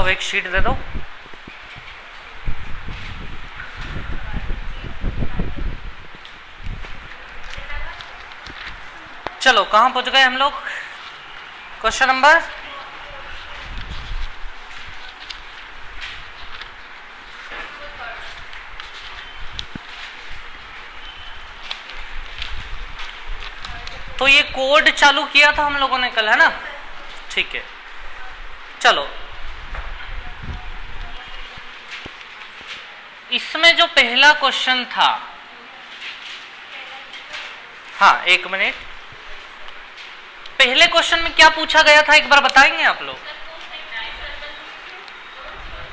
राघव एक शीट दे दो। चलो कहाँ पहुंच गए हम लोग? क्वेश्चन नंबर तो ये कोड चालू किया था हम लोगों ने कल, है ना? ठीक है, चलो इसमें जो पहला क्वेश्चन था, हाँ एक मिनट, पहले क्वेश्चन में क्या पूछा गया था एक बार बताएंगे आप लोग?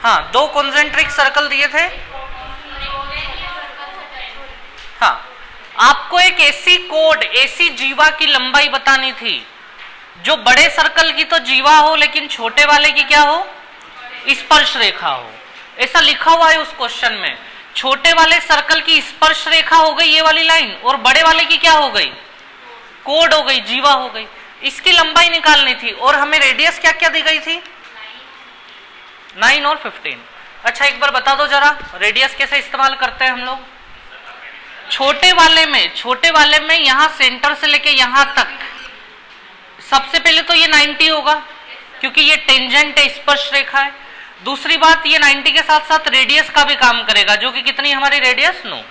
हाँ, 2 कॉन्सेंट्रिक सर्कल दिए थे। हाँ, आपको एक ऐसी कोड, ऐसी जीवा की लंबाई बतानी थी जो बड़े सर्कल की तो जीवा हो लेकिन छोटे वाले की क्या हो? स्पर्श रेखा हो। ऐसा लिखा हुआ है उस क्वेश्चन में। छोटे वाले सर्कल की स्पर्श रेखा हो गई ये वाली लाइन, और बड़े वाले की क्या हो गई? कोड हो गई, जीवा हो गई। इसकी लंबाई निकालनी थी और हमें रेडियस क्या क्या दी गई थी? 9 और 15। अच्छा एक बार बता दो जरा, रेडियस कैसे इस्तेमाल करते हैं हम लोग? छोटे वाले में यहां सेंटर से लेके यहां तक सबसे पहले तो ये 90 होगा क्योंकि ये टेंजेंट है, स्पर्श रेखा है। दूसरी बात, ये 90 के साथ साथ रेडियस का भी काम करेगा, जो कि कितनी हमारी रेडियस? 9।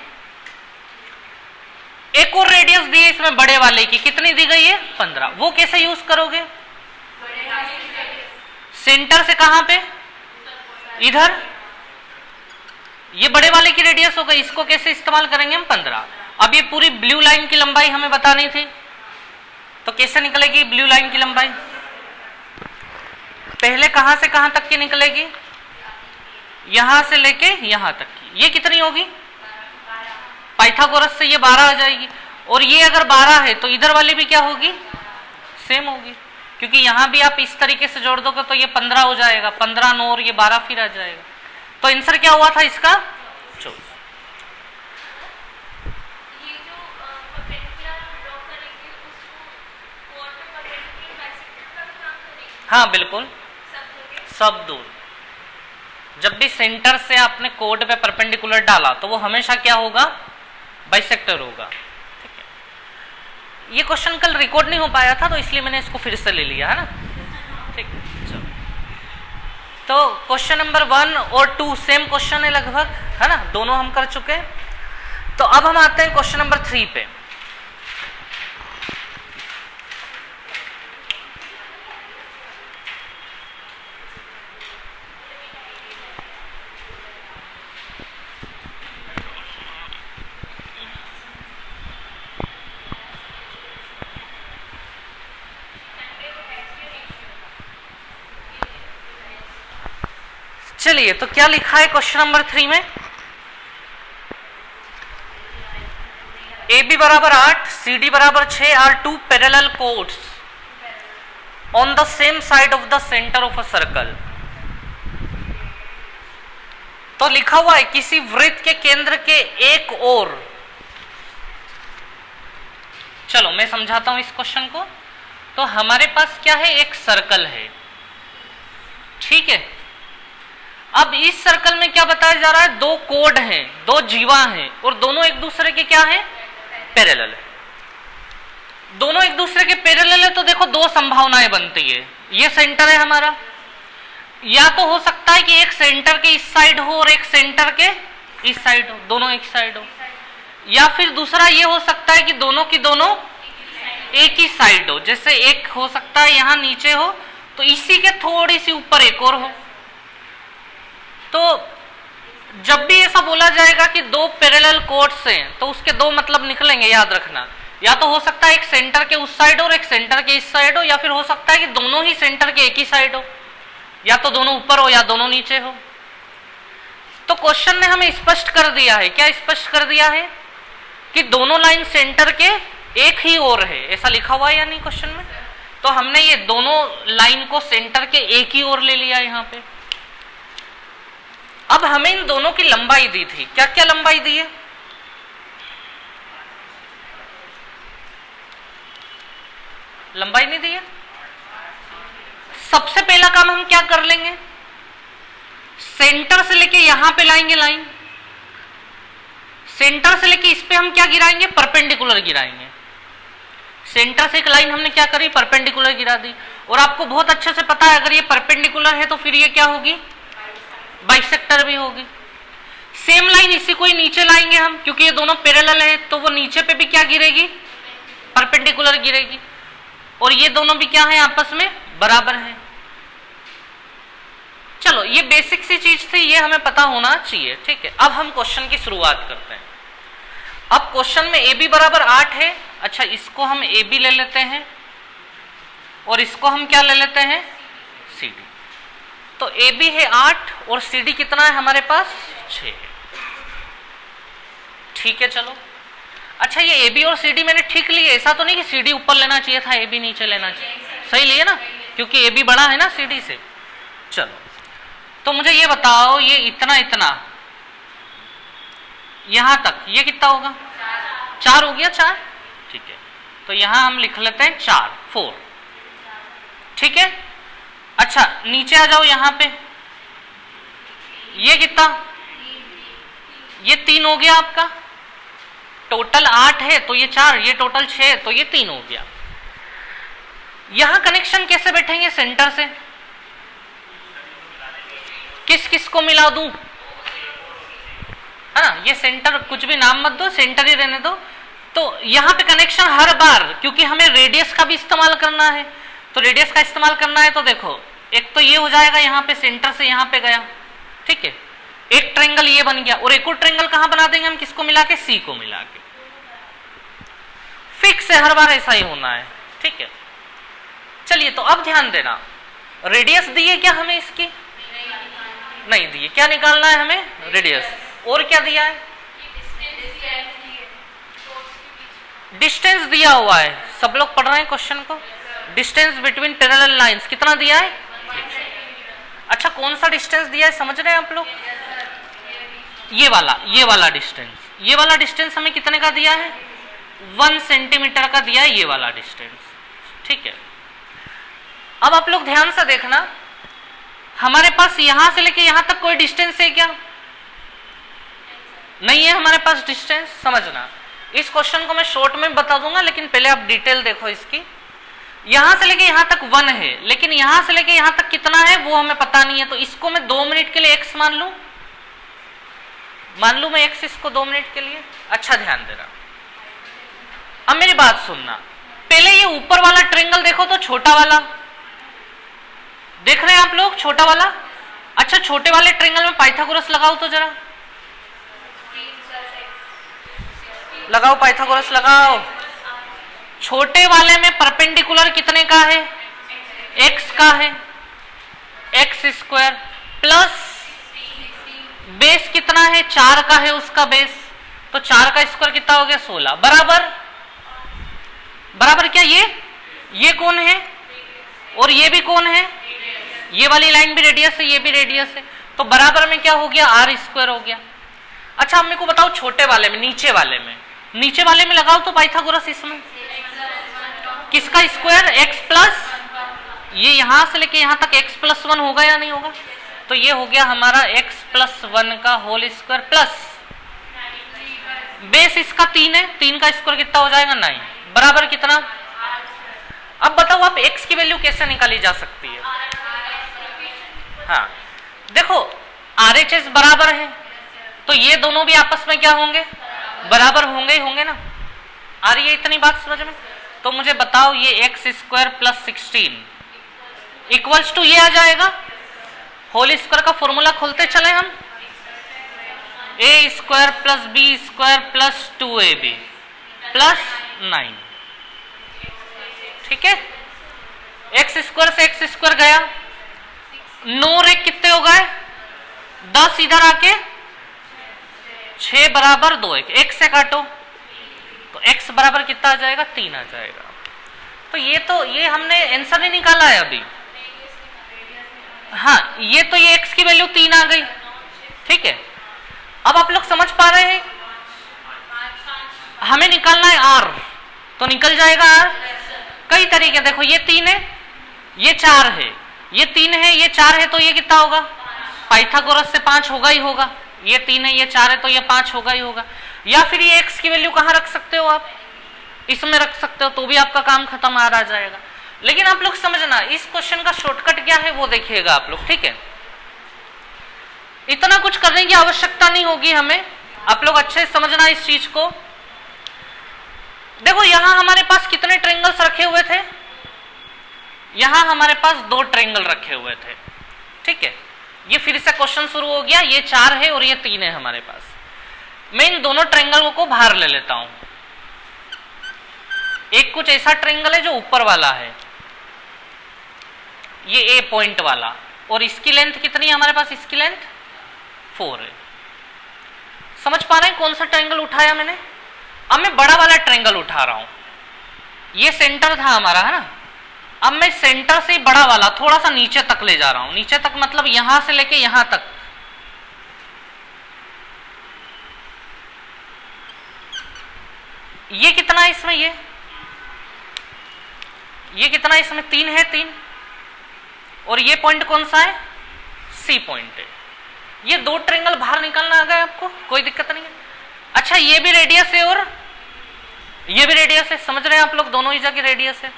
एक और रेडियस दी है इसमें बड़े वाले की, कितनी दी गई है? 15। वो कैसे यूज करोगे? सेंटर से कहां पे? इधर। ये बड़े वाले की रेडियस हो गई, इसको कैसे इस्तेमाल करेंगे हम? 15। अब ये पूरी ब्लू लाइन की लंबाई हमें बतानी थी, तो कैसे निकलेगी ब्लू लाइन की लंबाई? पहले कहां से कहां तक की निकलेगी? यहां से लेके यहां तक की। ये कितनी होगी? पाइथागोरस से ये 12 आ जाएगी। और ये अगर 12 है तो इधर वाली भी क्या होगी? सेम होगी, क्योंकि यहां भी आप इस तरीके से जोड़ दोगे तो ये 15 हो जाएगा। 15 9 और ये 12 फिर आ जाएगा। तो आंसर क्या हुआ था इसका? 24। हाँ बिल्कुल, सब दूर। जब भी सेंटर से आपने कोड पे परपेंडिकुलर डाला तो वो हमेशा क्या होगा? बाइसेक्टर होगा। ठीक है, ये क्वेश्चन कल रिकॉर्ड नहीं हो पाया था तो इसलिए मैंने इसको फिर से ले लिया, है ना? ठीक है, चलो। तो क्वेश्चन नंबर 1 और 2 सेम क्वेश्चन है लगभग, है ना? दोनों हम कर चुके हैं। तो अब हम आते हैं क्वेश्चन नंबर 3 पे। चलिए, तो क्या लिखा है क्वेश्चन नंबर 3 में? AB बराबर 8, CD बराबर 6 are 2 parallel chords on the same side of the centre of a circle. तो लिखा हुआ है किसी वृत्त के केंद्र के एक ओर। चलो मैं समझाता हूं इस क्वेश्चन को। तो हमारे पास क्या है? एक सर्कल है, ठीक है। अब इस सर्कल में क्या बताया जा रहा है? 2 कोड हैं, 2 जीवा हैं, और दोनों एक दूसरे के क्या है? पैरेलल है। दोनों एक दूसरे के पैरेलल है तो देखो 2 संभावनाएं बनती है। ये सेंटर है हमारा, या तो हो सकता है कि एक सेंटर के इस साइड हो और एक सेंटर के इस साइड हो, दोनों एक साइड हो। या फिर दूसरा ये हो सकता है कि दोनों की दोनों एक ही साइड हो, जैसे एक हो सकता है यहां नीचे हो तो इसी के थोड़ी सी ऊपर एक और हो। तो जब भी ऐसा बोला जाएगा कि 2 पैरेलल कोड्स हैं तो उसके 2 मतलब निकलेंगे, याद रखना। या तो हो सकता है एक सेंटर के उस साइड हो और एक सेंटर के इस साइड हो, या फिर हो सकता है कि दोनों ही सेंटर के एक ही साइड हो, या तो दोनों ऊपर हो या दोनों नीचे हो। तो क्वेश्चन ने हमें स्पष्ट कर दिया है, क्या स्पष्ट कर दिया है? कि दोनों लाइन सेंटर के एक ही ओर है। ऐसा लिखा हुआ है या नहीं क्वेश्चन में? तो हमने ये दोनों लाइन को सेंटर के एक ही ओर ले लिया यहां पे। अब हमें इन दोनों की लंबाई दी थी। क्या क्या लंबाई दी है? लंबाई नहीं दी है। सबसे पहला काम हम क्या कर लेंगे? सेंटर से लेके यहां पे लाएंगे लाइन, सेंटर से लेके इस पे हम क्या गिराएंगे, परपेंडिकुलर गिराएंगे। सेंटर से एक लाइन हमने क्या करी, परपेंडिकुलर गिरा दी। और आपको बहुत अच्छे से पता है अगर ये परपेंडिकुलर है तो फिर ये क्या होगी, बाइसेक्टर भी होगी। सेम लाइन इसी को ही नीचे लाएंगे हम, क्योंकि ये दोनों पैरेलल है तो वो नीचे पे भी क्या गिरेगी, परपेंडिकुलर गिरेगी। और ये दोनों भी क्या है, आपस में बराबर है। चलो ये बेसिक सी चीज थी, ये हमें पता होना चाहिए, ठीक है। अब हम क्वेश्चन की शुरुआत करते हैं। अब क्वेश्चन में ए बी बराबर 8 है। अच्छा, इसको हम ए बी ले लेते हैं और इसको हम क्या ले लेते हैं, सी डी। तो ए बी है 8 और सी डी कितना है हमारे पास, 6 है। ठीक है, चलो। अच्छा, ये ए बी और सी डी मैंने ठीक लिए, ऐसा तो नहीं कि सी डी ऊपर लेना चाहिए था, ए बी नीचे लेना चाहिए, सही लिए ना, क्योंकि ए बी बड़ा है ना सी डी से। चलो, तो मुझे ये बताओ, ये इतना इतना यहां तक ये कितना होगा, 4 हो गया, 4, ठीक है। तो यहां हम लिख लेते हैं 4, 4, ठीक है। अच्छा, नीचे आ जाओ, यहां पे ये कितना, ये 3 हो गया आपका। टोटल 8 है तो ये 4, ये टोटल 6 तो ये 3 हो गया। यहां कनेक्शन कैसे बैठेंगे, सेंटर से किस किस को मिला दूं, है ना। ये सेंटर कुछ भी नाम मत दो, सेंटर ही रहने दो। तो यहां पे कनेक्शन हर बार, क्योंकि हमें रेडियस का भी इस्तेमाल करना है, तो रेडियस का इस्तेमाल करना है तो देखो, एक तो ये हो जाएगा यहां पे सेंटर से यहां पे गया, ठीक है। एक ट्रायंगल ये बन गया और एक और ट्रायंगल कहां बना देंगे हम, किसको मिला के, सी को मिला के। फिक्स है, हर बार ऐसा ही होना है, ठीक है। चलिए, तो अब ध्यान देना, रेडियस दी है क्या हमें इसकी, नहीं दी है। क्या निकालना है हमें, रेडियस। और क्या दिया है, डिस्टेंस दिया हुआ है। सब लोग पढ़ रहे हैं क्वेश्चन को, डिस्टेंस बिटवीन पैरेलल लाइंस कितना दिया है। अच्छा, कौन सा डिस्टेंस दिया है समझ रहे हैं आप लोग, ये वाला डिस्टेंस, ये वाला डिस्टेंस हमें कितने का दिया है, 1 सेंटीमीटर का दिया है ये वाला डिस्टेंस, ठीक है। अब आप लोग ध्यान से देखना, हमारे पास यहां से लेके यहां तक कोई डिस्टेंस है क्या, नहीं है हमारे पास डिस्टेंस। समझना, इस क्वेश्चन को मैं शॉर्ट में बता दूंगा, लेकिन पहले आप डिटेल देखो इसकी। यहां से लेके यहां तक 1 है, लेकिन यहां से लेके यहां तक कितना है वो हमें पता नहीं है। तो इसको मैं 2 मिनट के लिए x मान लूं मैं x इसको 2 मिनट के लिए। अच्छा, ध्यान देना, अब मेरी बात सुनना। पहले ये ऊपर वाला ट्रायंगल देखो, तो छोटा वाला देख रहे हैं आप लोग, छोटा वाला। अच्छा, छोटे वाले ट्रायंगल में पाइथागोरस लगाओ तो जरा, लगाओ पाइथागोरस लगाओ। छोटे वाले में परपेंडिकुलर कितने का है, x का है, x स्क्वायर प्लस बेस कितना है, 4 का है उसका बेस, तो 4 का स्क्वायर कितना हो गया, 16, बराबर क्या, ये कौन है और ये भी कौन है, ये वाली लाइन भी रेडियस है, ये भी रेडियस है, तो बराबर में क्या हो गया, r स्क्वायर हो गया। अच्छा, अब मेरे को बताओ, छोटे वाले में, नीचे वाले में लगाओ तो पाइथागोरस, इसमें किसका स्क्वायर, x प्लस, ये यहां से लेके यहां तक x प्लस 1 होगा या नहीं होगा, तो ये हो गया हमारा x प्लस 1 का होल स्क्वायर प्लस बेस इसका 3 है, 3 का स्क्वायर कितना हो जाएगा, 9, बराबर कितना। अब बताओ आप x की वैल्यू कैसे निकाली जा सकती है। हाँ, देखो RHS बराबर है, तो ये दोनों भी आपस में क्या होंगे, बराबर होंगे ही होंगे ना। आ रही है इतनी बात समझ में। तो मुझे बताओ, ये x square plus 16 equals to ये आ जाएगा, होल स्क्वायर का फॉर्मूला खोलते चले हम, a square plus b square plus 2ab plus 9, ठीक है। x स्क्वायर से x स्क्वायर गया, 9 रे कितने हो गए, 10 इधर आके 6 बराबर 2, एक से काटो तो x बराबर कितना आ जाएगा, 3 आ जाएगा। तो ये हमने आंसर ही निकाला है अभी। हाँ, ये तो ये x की वैल्यू 3 आ गई, ठीक है। अब आप लोग समझ पा रहे हैं, हमें निकालना है r, तो निकल जाएगा r। कई तरीके, देखो ये 3 है, ये 4 है, ये 3 है, ये 4 है, तो ये कितना होगा, पाइथागोरस से 5 होगा ही होगा, ये 3 है ये 4 है तो ये 5 होगा ही होगा। या फिर ये x की वैल्यू कहाँ रख सकते हो आप, इसमें रख सकते हो, तो भी आपका काम खत्म आ जाएगा। लेकिन आप लोग समझना इस क्वेश्चन का शॉर्टकट क्या है वो देखिएगा आप लोग, ठीक है। इतना कुछ करने की आवश्यकता नहीं होगी हमें, आप लोग अच्छे से समझना इस चीज को। देखो यहां हमारे पास कितने ट्रायंगल्स रखे हुए थे, यहां हमारे पास 2 ट्रायंगल रखे हुए थे, ठीक है। ये फिर से क्वेश्चन शुरू हो गया, ये 4 है और ये 3 है हमारे पास। मैं इन दोनों ट्रायंगलों को बाहर ले लेता हूं। एक कुछ ऐसा ट्रायंगल है जो ऊपर वाला है, ये ए पॉइंट वाला, और इसकी लेंथ कितनी है हमारे पास, इसकी लेंथ 4 है। समझ पा रहे हैं कौन सा ट्रायंगल उठाया मैंने? अब मैं बड़ा वाला ट्रायंगल उठा रहा हूं, ये सेंटर था हमारा, है ना। अब मैं सेंटर से बड़ा वाला थोड़ा सा नीचे तक ले जा रहा हूं, नीचे तक मतलब यहां से लेके यहां तक। ये कितना है इसमें, ये कितना है इसमें, 3 है, 3। और ये पॉइंट कौन सा है, सी पॉइंट है। ये 2 ट्रायंगल बाहर निकालना आ गया आपको, कोई दिक्कत नहीं है। अच्छा ये भी रेडियस है और ये भी रेडियस है, समझ रहे हैं आप लोग, दोनों ही जगह रेडियस है।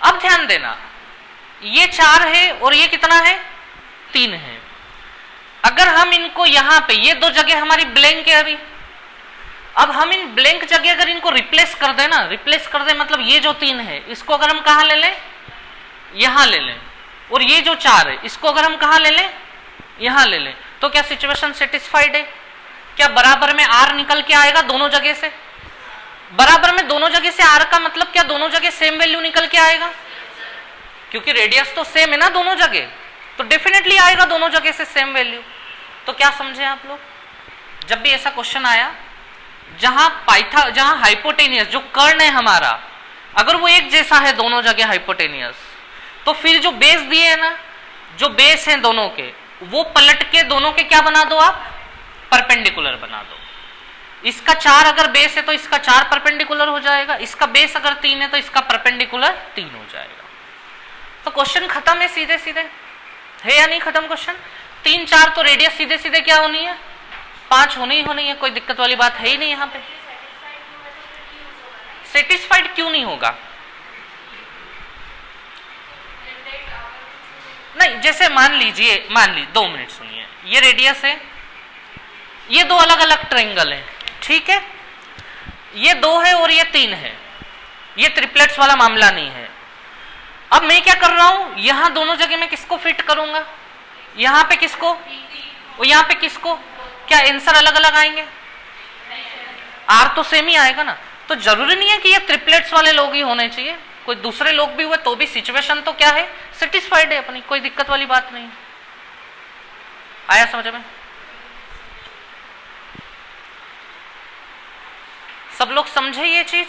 अब ध्यान देना ये 4 है और ये कितना है, 3 है। अगर हम इनको यहां पे, ये 2 जगह हमारी ब्लैंक है अभी, अब हम इन ब्लैंक जगह अगर इनको रिप्लेस कर देना, रिप्लेस कर दे मतलब ये जो 3 है इसको अगर हम कहां ले लें, यहां ले लें, और ये जो 4 है इसको अगर हम कहां ले लें, यहां ले लें, तो क्या सिचुएशन सेटिस्फाइड है? क्या बराबर में आर निकल के आएगा दोनों जगह से? बराबर में दोनों जगह से आर का मतलब क्या, दोनों जगह सेम वैल्यू निकल के आएगा, क्योंकि रेडियस तो सेम है ना दोनों जगह, तो डेफिनेटली आएगा दोनों जगह से सेम वैल्यू। तो क्या समझे आप लोग, जब भी ऐसा क्वेश्चन आया जहां हाइपोटेनियस जो कर्ण है हमारा, अगर वो एक जैसा है दोनों जगह हाइपोटेनियस, तो फिर जो बेस दिए है ना, जो बेस है दोनों के, वो पलट के दोनों के क्या बना दो आप, परपेंडिकुलर बना दो। इसका 4 अगर बेस है तो इसका 4 परपेंडिकुलर हो जाएगा, इसका बेस अगर 3 है तो इसका परपेंडिकुलर 3 हो जाएगा। तो क्वेश्चन खत्म है, सीधे सीधे है या नहीं खत्म क्वेश्चन? 3 4 तो रेडियस सीधे सीधे क्या होनी है, 5 होनी ही होनी है, कोई दिक्कत वाली बात है ही नहीं। यहां पे सेटिस्फाइड क्यों नहीं होगा? नहीं, जैसे मान लीजिए 2 मिनट सुनिए, ये रेडियस है, ये 2 अलग अलग ट्रायंगल है, ठीक है, ये 2 है और ये 3 है, ये ट्रिपलेट्स वाला मामला नहीं है। अब मैं क्या कर रहा हूं, यहां दोनों जगह मैं किसको फिट करूंगा, यहां पे किसको और यहां पे किसको, क्या आंसर अलग अलग आएंगे? आर तो सेम ही आएगा ना। तो जरूरी नहीं है कि ये ट्रिपलेट्स वाले लोग ही होने चाहिए, कोई दूसरे लोग भी हुए तो भी सिचुएशन तो क्या है, सेटिस्फाइड है अपनी, कोई दिक्कत वाली बात नहीं। आया समझ में? सब लोग समझे ये चीज?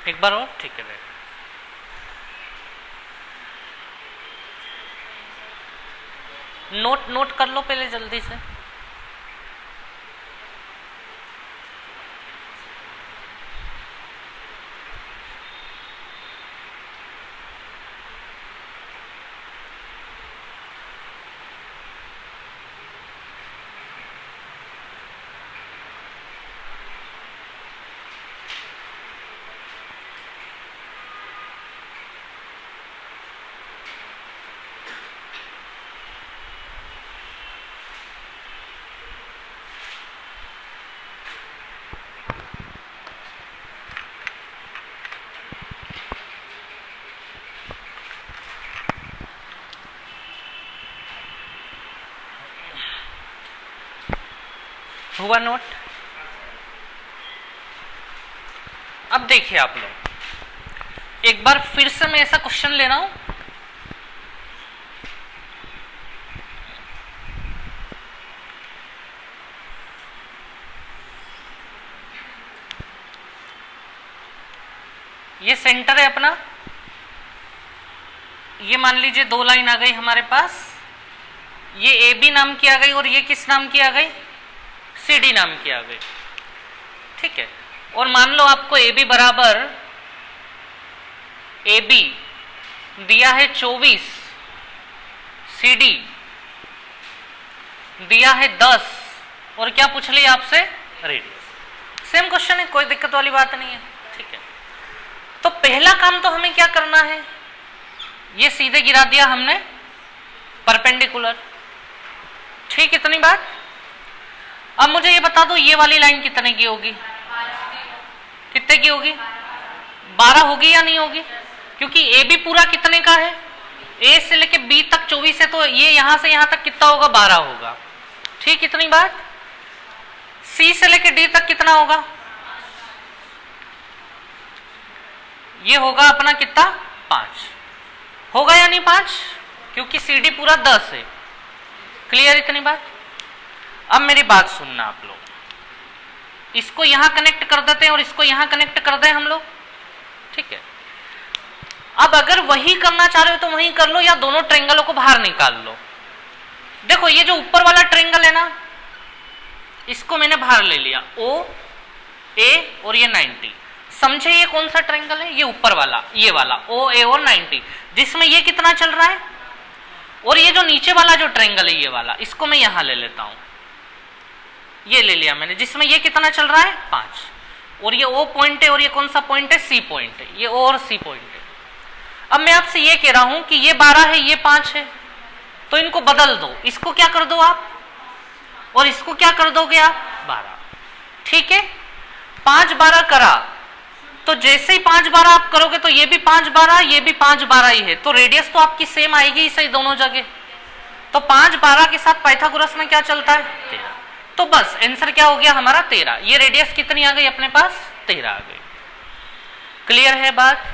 एक बार और, ठीक है। नोट कर लो पहले जल्दी से। हुआ नोट? अब देखिए आप लोग, एक बार फिर से मैं ऐसा क्वेश्चन ले रहा हूं, ये सेंटर है अपना, ये मान लीजिए दो लाइन आ गई हमारे पास, ये ए बी नाम की आ गई और ये किस नाम की आ गई? सी डी नाम की आ गई। ठीक है, और मान लो आपको ए बी बराबर, ए बी दिया है 24, सी डी दिया है 10, और क्या पूछ लिया आपसे? रेडियस। सेम क्वेश्चन है, कोई दिक्कत वाली बात नहीं है। ठीक है, तो पहला काम तो हमें क्या करना है, ये सीधे गिरा दिया हमने परपेंडिकुलर। ठीक, इतनी बात। अब मुझे ये बता दो, ये वाली लाइन कितने की होगी? कितने की होगी? 12 होगी या नहीं होगी? क्योंकि ए बी पूरा कितने का है? ए से लेके बी तक 24 है, तो ये यहां से यहां तक कितना होगा? 12 होगा। ठीक, इतनी बात। सी से लेके डी तक कितना होगा? ये होगा अपना कितना? 5 होगा या नहीं? 5, क्योंकि सी डी पूरा 10 है। क्लियर इतनी बात? अब मेरी बात सुनना आप लोग, इसको यहां कनेक्ट कर देते हैं और इसको यहां कनेक्ट कर दें हम लोग। ठीक है, अब अगर वही करना चाह रहे हो तो वही कर लो, या दोनों ट्रायंगलों को बाहर निकाल लो। देखो ये जो ऊपर वाला ट्रायंगल है ना, इसको मैंने बाहर ले लिया, ओ ए और ये 90। समझे ये कौन सा ट्रायंगल है? ये ऊपर वाला, ये वाला ओ ए और 90, जिसमें ये कितना चल रहा है, और ये जो नीचे वाला जो ट्रायंगल है ये वाला, इसको मैं यहां ले लेता हूं, ये ले लिया मैंने, जिसमें ये कितना चल रहा है? 5, और ये ओ पॉइंट है और ये कौन सा पॉइंट है? सी पॉइंट है, ये ओ और सी पॉइंट है। अब मैं आपसे ये कह रहा हूं कि ये 12 है, ये 5 है, तो इनको बदल दो, इसको क्या कर दो आप, और इसको क्या कर दोगे आप? 12। ठीक है, 5 12 करा, तो जैसे ही 5 12 आप करोगे तो ये भी 5 12, ये भी 5 12 ही है, तो रेडियस तो आपकी सेम आएगी ही सही दोनों जगह। तो 5 12 के साथ पाइथागोरस में क्या चलता है? 13। तो बस आंसर क्या हो गया हमारा? 13। ये रेडियस कितनी आ गई अपने पास? 13 आ गई। क्लियर है बात?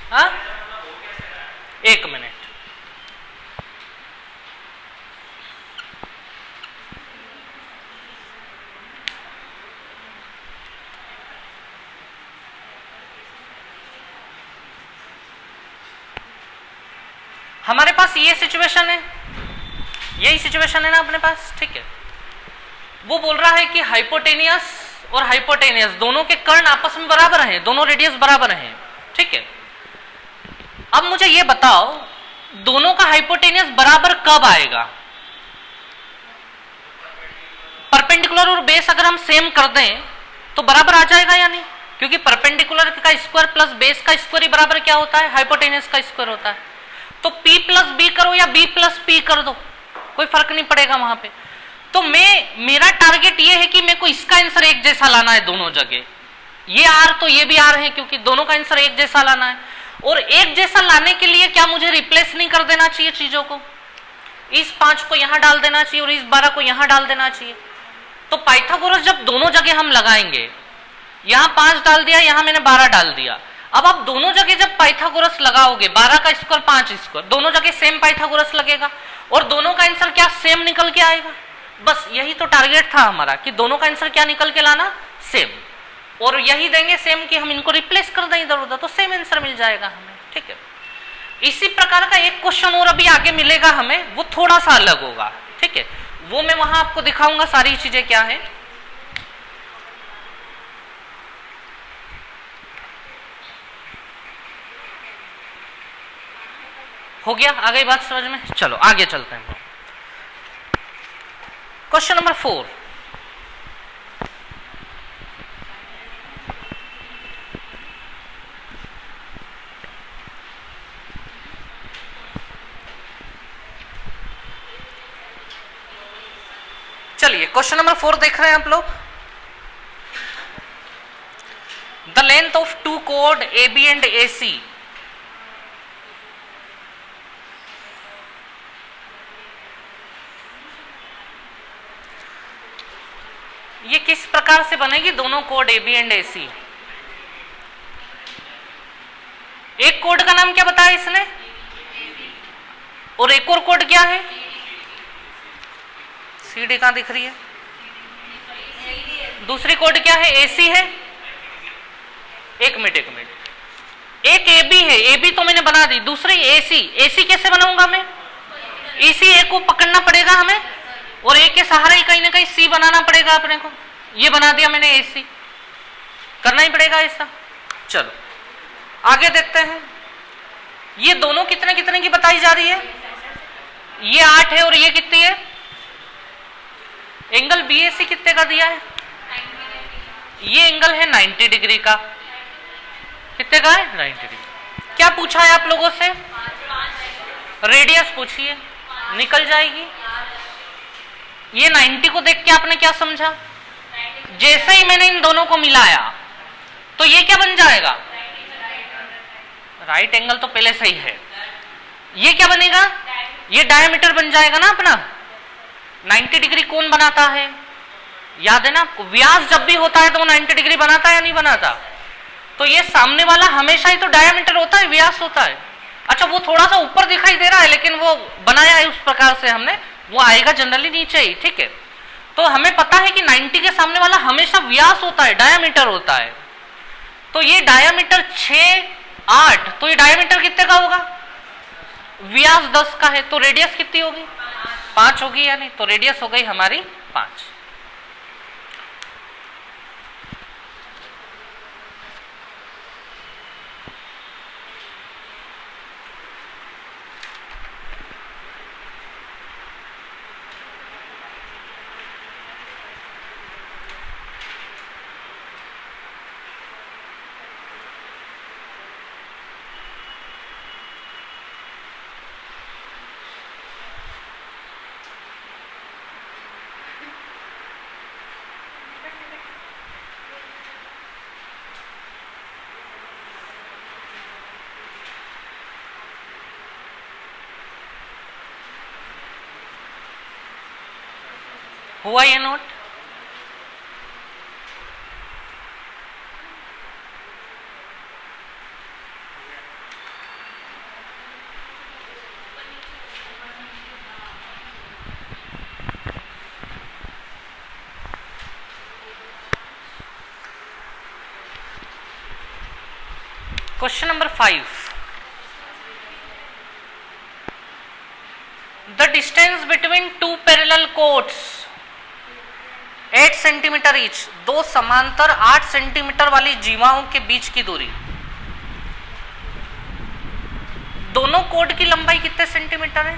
हाँ, एक मिनट। हमारे पास ये सिचुएशन है, यही सिचुएशन है ना अपने पास। ठीक है, वो बोल रहा है कि हाइपोटेनियस और हाइपोटेनियस दोनों के कर्ण आपस में बराबर हैं, दोनों रेडियस बराबर हैं। ठीक है, अब मुझे ये बताओ, दोनों का हाइपोटेनियस बराबर कब आएगा? परपेंडिकुलर और बेस अगर हम सेम कर दें तो बराबर आ जाएगा या नहीं? क्योंकि परपेंडिकुलर का स्क्वायर प्लस बेस का स्क्वायर ही बराबर क्या होता है? हाइपोटेनियस का स्क्वायर होता है। तो p प्लस बी करो या b प्लस p कर दो, कोई फर्क नहीं पड़ेगा वहां पे। तो मेरा टारगेट ये है कि मेरे को इसका आंसर एक जैसा लाना है दोनों जगह, ये r तो ये भी r है, क्योंकि दोनों का आंसर एक जैसा लाना है। और एक जैसा लाने के लिए क्या मुझे रिप्लेस नहीं कर देना चाहिए चीजों को? इस 5 को यहां डाल देना चाहिए और इस 12 को यहां डाल देना चाहिए। तो पाइथागोरस जब दोनों जगह हम लगाएंगे, यहां 5 डाल दिया, यहां मैंने 12 डाल दिया। अब आप दोनों जगह जब पाइथागोरस लगाओगे, 12 का स्क्वायर 5 स्क्वायर, दोनों जगह सेम पाइथागोरस लगेगा और दोनों का आंसर क्या सेम निकल के आएगा। बस यही तो टारगेट था हमारा कि दोनों का आंसर क्या निकल के लाना? सेम। और यही देंगे सेम कि हम इनको रिप्लेस कर दें इधर उधर, तो सेम आंसर मिल जाएगा हमें। ठीक है, इसी प्रकार का एक क्वेश्चन और अभी आगे मिलेगा हमें, वो थोड़ा सा अलग होगा। ठीक है, वो मैं वहां आपको दिखाऊंगा सारी चीजें क्या है। हो गया? आ गई बात समझ में? चलो आगे चलते हैं। क्वेश्चन नंबर 4, चलिए क्वेश्चन नंबर 4 देख रहे हैं आप लोग। द लेंथ ऑफ टू कोड AB एंड AC। ये किस प्रकार से बनेगी दोनों कोड AB एंड AC? एक कोड का नाम क्या बताया इसने, और एक और कोड क्या है? CD कहां दिख रही है? दूसरी कोड क्या है? AC है। एक मिनट एक AB है, AB तो मैंने बना दी, दूसरी AC कैसे बनाऊंगा मैं? AC A को पकड़ना पड़ेगा हमें, और A के सहारे ही कहीं ना कहीं C बनाना पड़ेगा अपने को। ये बना दिया मैंने AC, करना ही पड़ेगा ऐसा। चलो आगे देखते हैं। ये दोनों कितने कितने की बताई जा रही है? ये 8 है और ये कितनी है? एंगल BAC कितने का दिया है? ये एंगल है 90 डिग्री का। कितने का है? 90 डिग्री। क्या पूछा है आप लोगों से? रेडियस पूछिए, निकल जाएगी। ये 90 को देख के आपने क्या समझा? जैसे ही मैंने इन दोनों को मिलाया तो ये क्या बन जाएगा? राइट एंगल तो पहले से ही है। ये क्या बनेगा? ये डायमीटर बन जाएगा ना अपना। 90 डिग्री कौन बनाता है? याद है ना आपको? व्यास जब भी होता है तो वो 90 डिग्री बनाता है या नहीं बनाता? तो ये सामने वाला हमेशा ही तो डायमीटर होता है, व्यास होता है। अच्छा वो थोड़ा सा ऊपर दिखाई दे रहा है, लेकिन वो बनाया है उस प्रकार से हमने, वो आएगा जनरली नीचे ही, ठीक है। तो हमें पता है कि 90 के सामने वाला हमेशा व्यास होता है, डायमीटर होता है। तो ये डायमीटर 6, 8, तो ये डायमीटर कितने का होगा? व्यास 10 का है, तो रेडियस कितनी होगी? 5 होगी या नहीं? तो रेडियस हो गई हमारी 5। हुआ ये note? Question number 5। The distance between two parallel codes 8 centimetre each. दो समांतर 8 सेंटीमीटर वाली जीवाओं के बीच की दूरी। दोनों कोड की लंबाई कितने सेंटीमीटर है?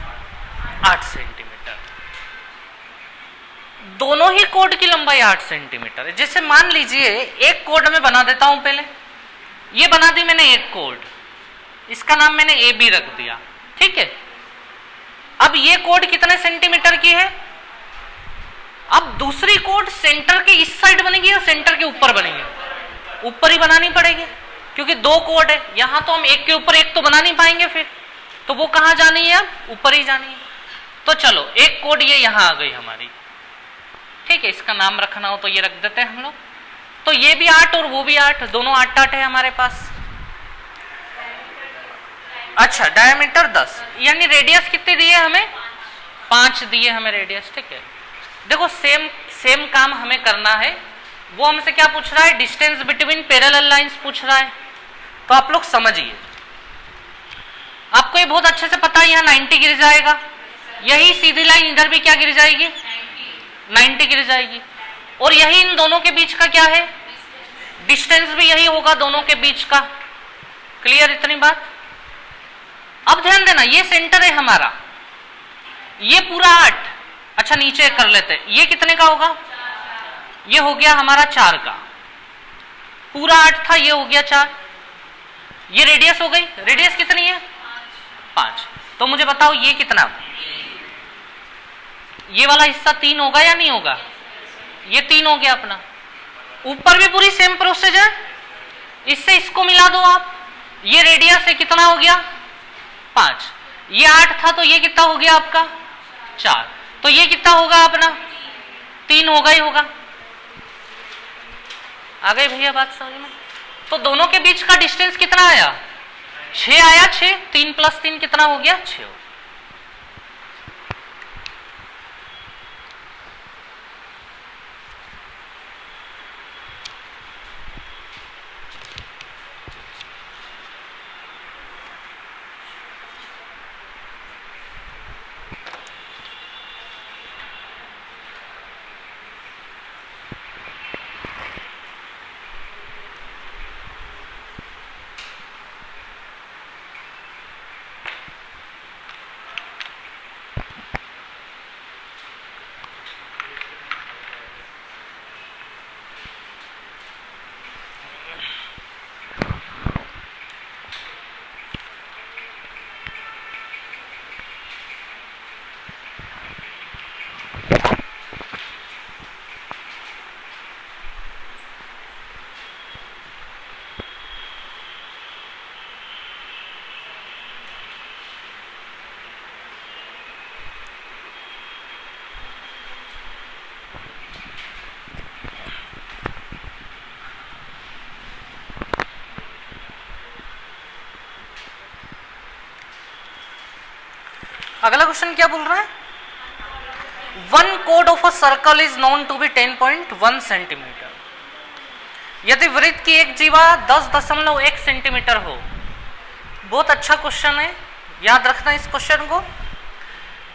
8 सेंटीमीटर। दोनों ही कोड की लंबाई 8 सेंटीमीटर है। जैसे मान लीजिए एक कोड में बना देता हूं, पहले ये बना दी मैंने एक कोड, इसका नाम मैंने AB रख दिया, ठीक है। अब ये कोड कितने सेंटीमीटर की है? अब दूसरी कोड सेंटर के इस साइड बनेगी या सेंटर के ऊपर बनेगी? ऊपर ही बनानी पड़ेगी, क्योंकि दो कोड है। यहां तो हम एक के ऊपर एक तो बना नहीं पाएंगे, फिर तो वो कहां जानी है? अब ऊपर ही जानी है। तो चलो एक कोड ये यहां आ गई हमारी, ठीक है। इसका नाम रखना हो तो ये रख देते हैं हम लोग। तो ये भी 8 और वो भी 8, दोनों 8-8 है हमारे पास। अच्छा डायमीटर 10, यानी रेडियस कितनी दी है हमें? 5 दिए हमें रेडियस, ठीक है। देखो सेम काम हमें करना है। वो हमसे क्या पूछ रहा है? डिस्टेंस बिटवीन पैरेलल लाइंस पूछ रहा है। तो आप लोग समझिए, आपको ये बहुत अच्छे से पता है यहाँ 90 गिर जाएगा, यही सीधी लाइन इधर भी क्या गिर जाएगी? 90 गिर जाएगी। और यही इन दोनों के बीच का क्या है? डिस्टेंस भी यही होगा दोनों के बीच का। क्लियर इतनी बात? अब ध्यान देना, ये सेंटर है हमारा, ये पूरा 8। अच्छा नीचे कर लेते हैं, ये कितने का होगा? ये हो गया हमारा 4 का। पूरा 8 था, ये हो गया 4। ये रेडियस हो गई। रेडियस कितनी है? 5। तो मुझे बताओ ये कितना? ये वाला हिस्सा 3 होगा या नहीं होगा? ये 3 हो गया अपना। ऊपर भी पूरी सेम प्रोसेस है, इससे इसको मिला दो आप, ये रेडियस है, कितना हो गया 5, ये 8 था तो ये कितना हो गया आपका 4, तो ये कितना होगा अपना 3 होगा ही होगा। आ गई भैया बात समझ में? तो दोनों के बीच का डिस्टेंस कितना आया 6 आया, 6, 3 + 3 कितना हो गया 6। अगला क्वेश्चन क्या बोल रहा है, 1 chord of a circle is known to be 10.1 centimetre. यदि वृत्त की एक जीवा 10.1 सेंटीमीटर हो। बहुत अच्छा क्वेश्चन है, याद रखना इस क्वेश्चन को।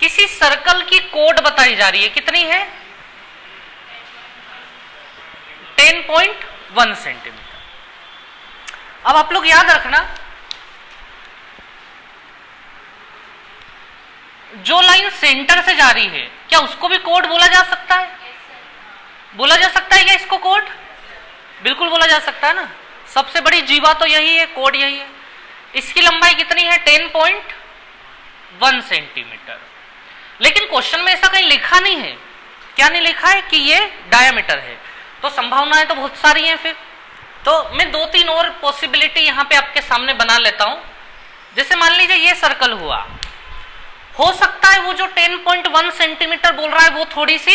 किसी सर्कल की कोड बताई जा रही है, कितनी है 10.1 सेंटीमीटर। अब आप लोग याद रखना, जो लाइन सेंटर से जा रही है क्या उसको भी कोड बोला जा सकता है? बोला जा सकता है क्या इसको कोड? बिल्कुल बोला जा सकता है ना। सबसे बड़ी जीवा तो यही है, कोड यही है। इसकी लंबाई कितनी है 10.1 सेंटीमीटर। लेकिन क्वेश्चन में ऐसा कहीं लिखा नहीं है। क्या नहीं लिखा है कि ये डायमीटर है। तो संभावनाएं तो बहुत सारी हैं। फिर तो मैं 2-3 और पॉसिबिलिटी यहां पे आपके सामने बना लेता हूं। जैसे मान लीजिए ये सर्कल हुआ, हो सकता है वो जो 10.1 सेंटीमीटर बोल रहा है वो थोड़ी सी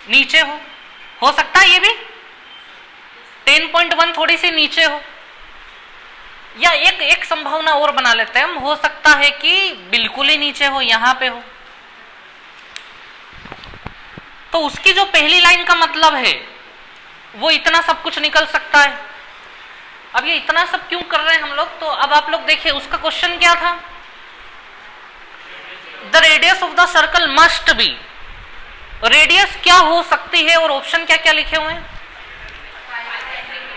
नीचे हो सकता है ये भी 10.1 थोड़ी सी नीचे हो। या एक संभावना और बना लेते हैं हम, हो सकता है कि बिल्कुल ही नीचे हो, यहां पे हो। तो उसकी जो पहली लाइन का मतलब है वो इतना सब कुछ निकल सकता है। अब ये इतना सब क्यों कर रहे हैं हम लोग, तो अब आप लोग देखिए उसका क्वेश्चन क्या था, the radius of the circle must be. Radius क्या हो सकती है और ऑप्शन क्या क्या लिखे हुए हैं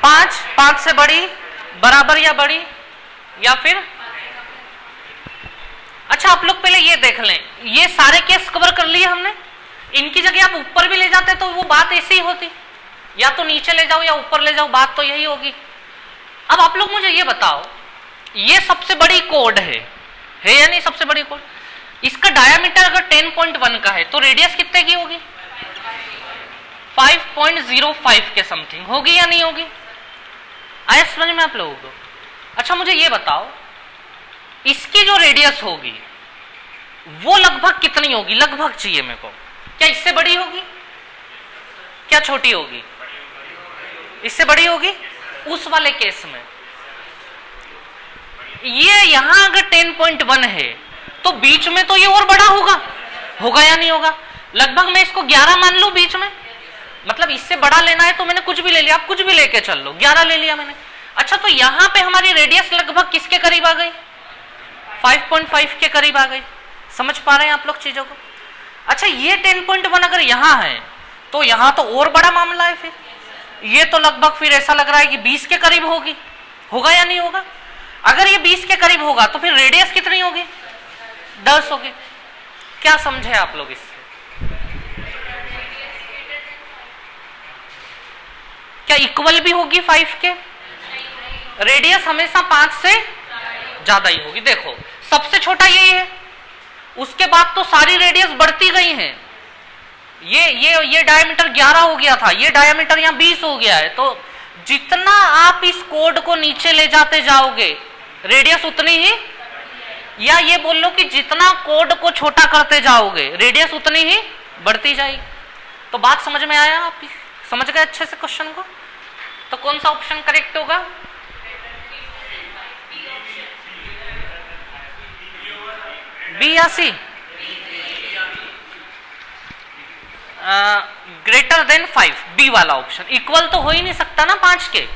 5 से बड़ी, बराबर या बड़ी, या फिर अच्छा आप लोग पहले ये देख लें, ये सारे केस कवर कर लिए हमने। इनकी जगह आप ऊपर भी ले जाते तो वो बात ऐसी ही होती, या तो नीचे ले जाओ या ऊपर ले जाओ, बात तो यही होगी। अब आप लोग मुझे ये बताओ, ये सबसे बड़ी कोड है या नहीं सबसे बड़ी कोड? इसका डायामीटर अगर 10.1 का है तो रेडियस कितने की होगी 5.05 के समथिंग होगी या नहीं होगी? आया समझ में आप लोगों को? अच्छा मुझे ये बताओ, इसकी जो रेडियस होगी वो लगभग कितनी होगी? लगभग चाहिए मेरे को। क्या इससे बड़ी होगी, क्या छोटी होगी? इससे बड़ी होगी। उस वाले केस में ये यहां अगर 10.1 है तो बीच में तो ये और बड़ा होगा या नहीं होगा? लगभग मैं इसको 11 मान लूं बीच में, मतलब इससे बड़ा लेना है तो मैंने कुछ भी ले लिया, आप कुछ भी लेके चल लो, 11 ले लिया मैंने। अच्छा तो यहां पे हमारी रेडियस लगभग किसके करीब आ गई 5.5 के करीब आ गई। समझ पा रहे हैं आप लोग चीजों को? अच्छा ये 10.1 अगर यहां है तो यहां तो और बड़ा मामला है। फिर ये तो लगभग फिर ऐसा लग रहा है कि 20 के करीब होगा या नहीं होगा? अगर ये 20 के करीब होगा तो फिर रेडियस कितनी होगी 10 होगी। क्या समझे आप लोग इससे? क्या इक्वल भी होगी 5 के? रेडियस हमेशा 5 से ज्यादा ही होगी। देखो सबसे छोटा यही है, उसके बाद तो सारी रेडियस बढ़ती गई है। ये डायमीटर 11 हो गया था, ये डायमीटर यहाँ 20 हो गया है, तो जितना आप इस कोड को नीचे ले जाते जाओगे रेडियस उतनी ही, या ये बोल लो कि जितना कोड को छोटा करते जाओगे रेडियस उतनी ही बढ़ती जाएगी। तो बात समझ में आया? आप समझ गए अच्छे से क्वेश्चन को? तो कौन सा ऑप्शन करेक्ट होगा? बी या सी? ग्रेटर देन 5, बी वाला ऑप्शन। इक्वल तो हो ही नहीं सकता ना 5 के।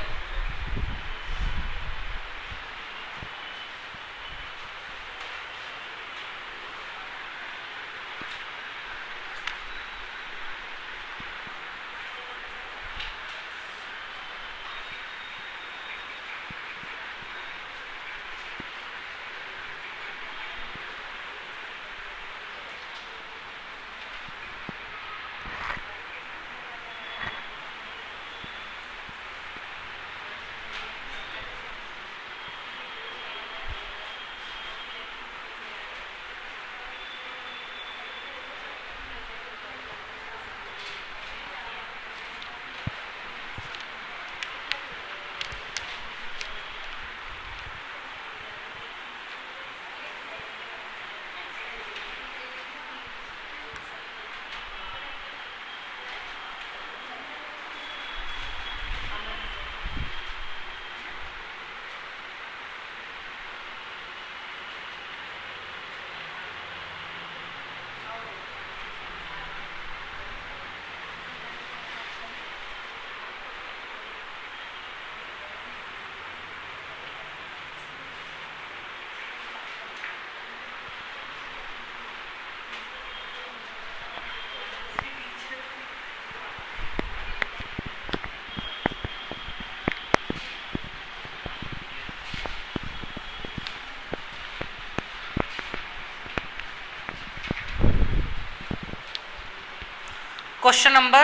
Question number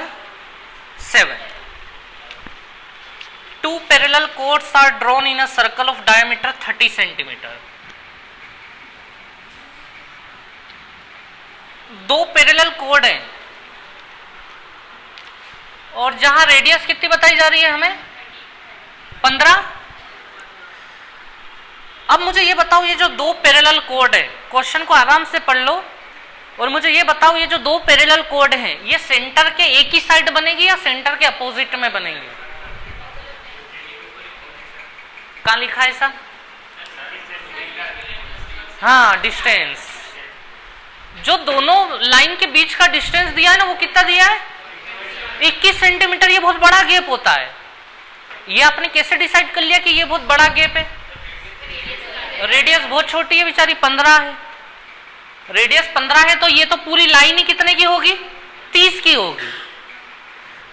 7. Two parallel chords are drawn in a circle of diameter 30 centimeter. दो पैरेलल कोड हैं और जहां रेडियस कितनी बताई जा रही है हमें? 15। अब मुझे ये बताओ, ये जो दो पैरेलल कोड है, क्वेश्चन को आराम से पढ़ लो और मुझे ये बताओ, ये जो दो पैरेलल कोड हैं ये सेंटर के एक ही साइड बनेगी या सेंटर के अपोजिट में बनेंगे? कहां लिखा है ऐसा? हाँ, डिस्टेंस। जो दोनों लाइन के बीच का डिस्टेंस दिया है ना, वो कितना दिया है? 21 सेंटीमीटर। ये बहुत बड़ा गैप होता है। ये आपने कैसे डिसाइड कर लिया कि ये बहुत बड़ा गैप है? रेडियस बहुत छोटी है बेचारी, 15 है। रेडियस 15 है तो ये तो पूरी लाइन ही कितने की होगी? 30 की होगी।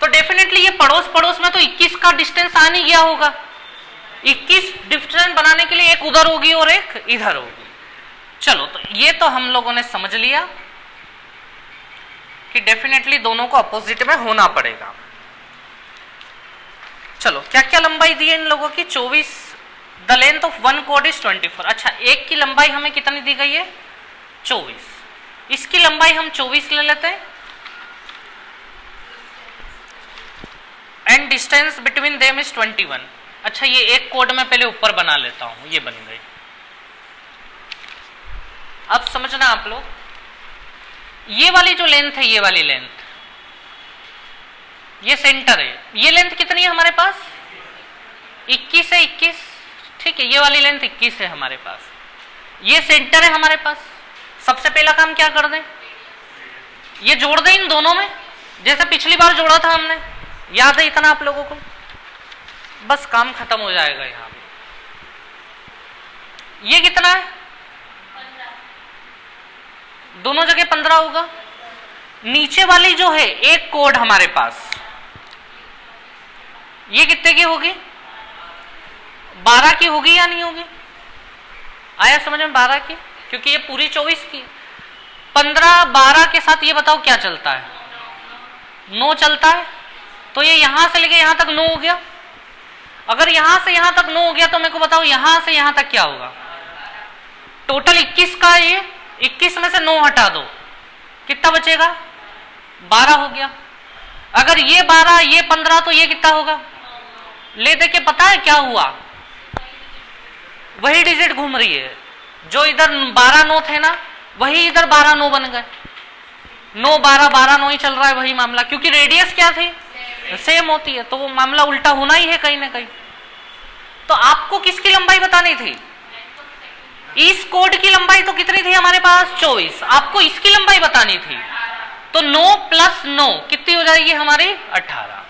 तो डेफिनेटली ये पड़ोस पड़ोस में तो 21 का डिस्टेंस आ नहीं गया होगा। 21 डिस्टेंस बनाने के लिए एक उधर होगी और एक इधर होगी। चलो, तो ये तो हम लोगों ने समझ लिया कि डेफिनेटली दोनों को अपोजिट में होना पड़ेगा। चलो, क्या क्या लंबाई दी है इन लोगों की? 24। The length of one code is 24। अच्छा, एक की लंबाई हमें कितनी दी गई है? 24। इसकी लंबाई हम 24 ले लेते हैं and distance between them is 21। अच्छा, ये एक कोड में पहले ऊपर बना लेता हूं, ये बन गई। अब समझना आप लोग, ये वाली जो लेंथ है, ये वाली लेंथ, ये सेंटर है। ये लेंथ कितनी है हमारे पास? 21 है। 21, ठीक है। ये वाली लेंथ 21 है हमारे पास। ये सेंटर है हमारे पास। सबसे पहला काम क्या कर दें? ये जोड़ दें इन दोनों में, जैसे पिछली बार जोड़ा था हमने। याद है इतना आप लोगों को? बस काम खत्म हो जाएगा। यहां ये कितना है? 15। दोनों जगह 15 होगा। नीचे वाली जो है एक कोड हमारे पास, ये कितने की होगी? 12 की होगी या नहीं होगी? आया समझ में? 12 की, क्योंकि ये पूरी 24 की। 15 12 के साथ ये बताओ क्या चलता है? 9 चलता है। तो ये यहां से लेके यहां तक 9 हो गया। अगर यहां से यहां तक 9 हो गया तो मेरे को बताओ यहां से यहां तक क्या होगा? टोटल 21 का है ये। 21 में से 9 हटा दो, कितना बचेगा? 12 हो गया। अगर ये 12 ये 15 तो ये कितना होगा? ले दे के पता है क्या हुआ, वही डिजिट घूम रही है, जो इधर 12 9 थे ना वही इधर 12 9 बन गए, 9 12 12 9 ही चल रहा है वही मामला, क्योंकि रेडियस क्या थी सेम होती है, तो वो मामला उल्टा होना ही है कहीं ना कहीं। तो आपको किसकी लंबाई बतानी थी, इस कोड की लंबाई तो कितनी थी हमारे पास 24, आपको इसकी लंबाई बतानी थी, तो 9 प्लस 9 कितनी हो जाएगी हमारी 18।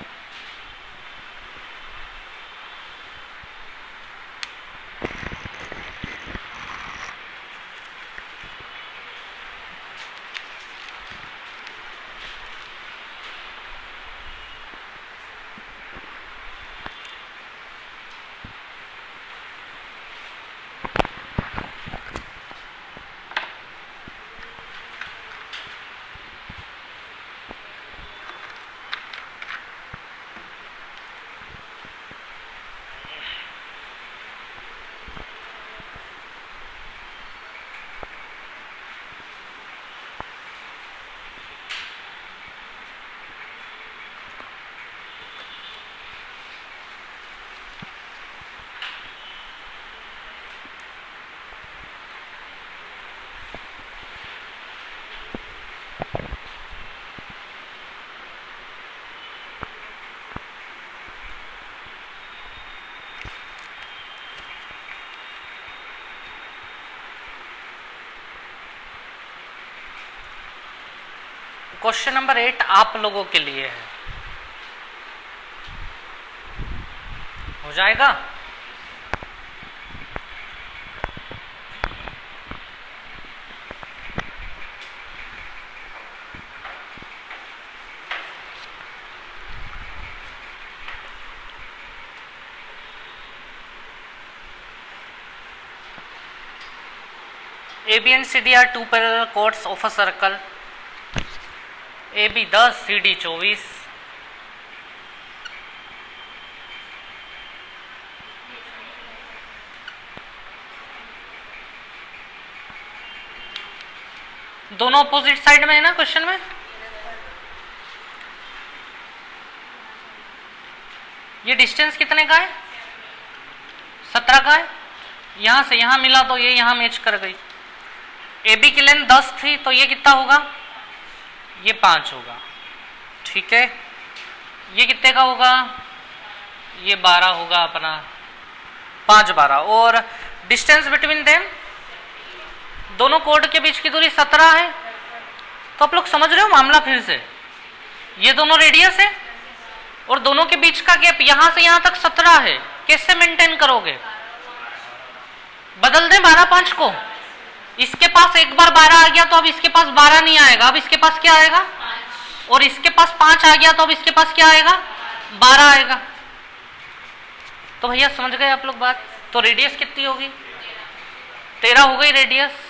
क्वेश्चन नंबर 8 आप लोगों के लिए है, हो जाएगा। AB and CD are two parallel chords of a circle. AB 10, CD 24। दोनों अपोजिट साइड में है ना क्वेश्चन में। ये डिस्टेंस कितने का है 17 का है, यहां से यहां मिला तो ये यहां मैच कर गई। AB की लेंथ 10 थी तो ये कितना होगा, ये 5 होगा, ठीक है। ये कितने का होगा, ये 12 होगा अपना, 5 12। और डिस्टेंस बिटवीन देम, दोनों कोड के बीच की दूरी 17 है। तो आप लोग समझ रहे हो मामला फिर से, ये दोनों रेडियस है और दोनों के बीच का गैप यहां से यहां तक 17 है। कैसे मेंटेन करोगे, बदल दें 12 5 को। इसके पास एक बार 12 आ गया तो अब इसके पास 12 नहीं आएगा, अब इसके पास क्या आएगा 5। और इसके पास 5 आ गया तो अब इसके पास क्या आएगा 12 आएगा। तो भैया समझ गए आप लोग बात। तो रेडियस कितनी होगी 13 हो गई रेडियस।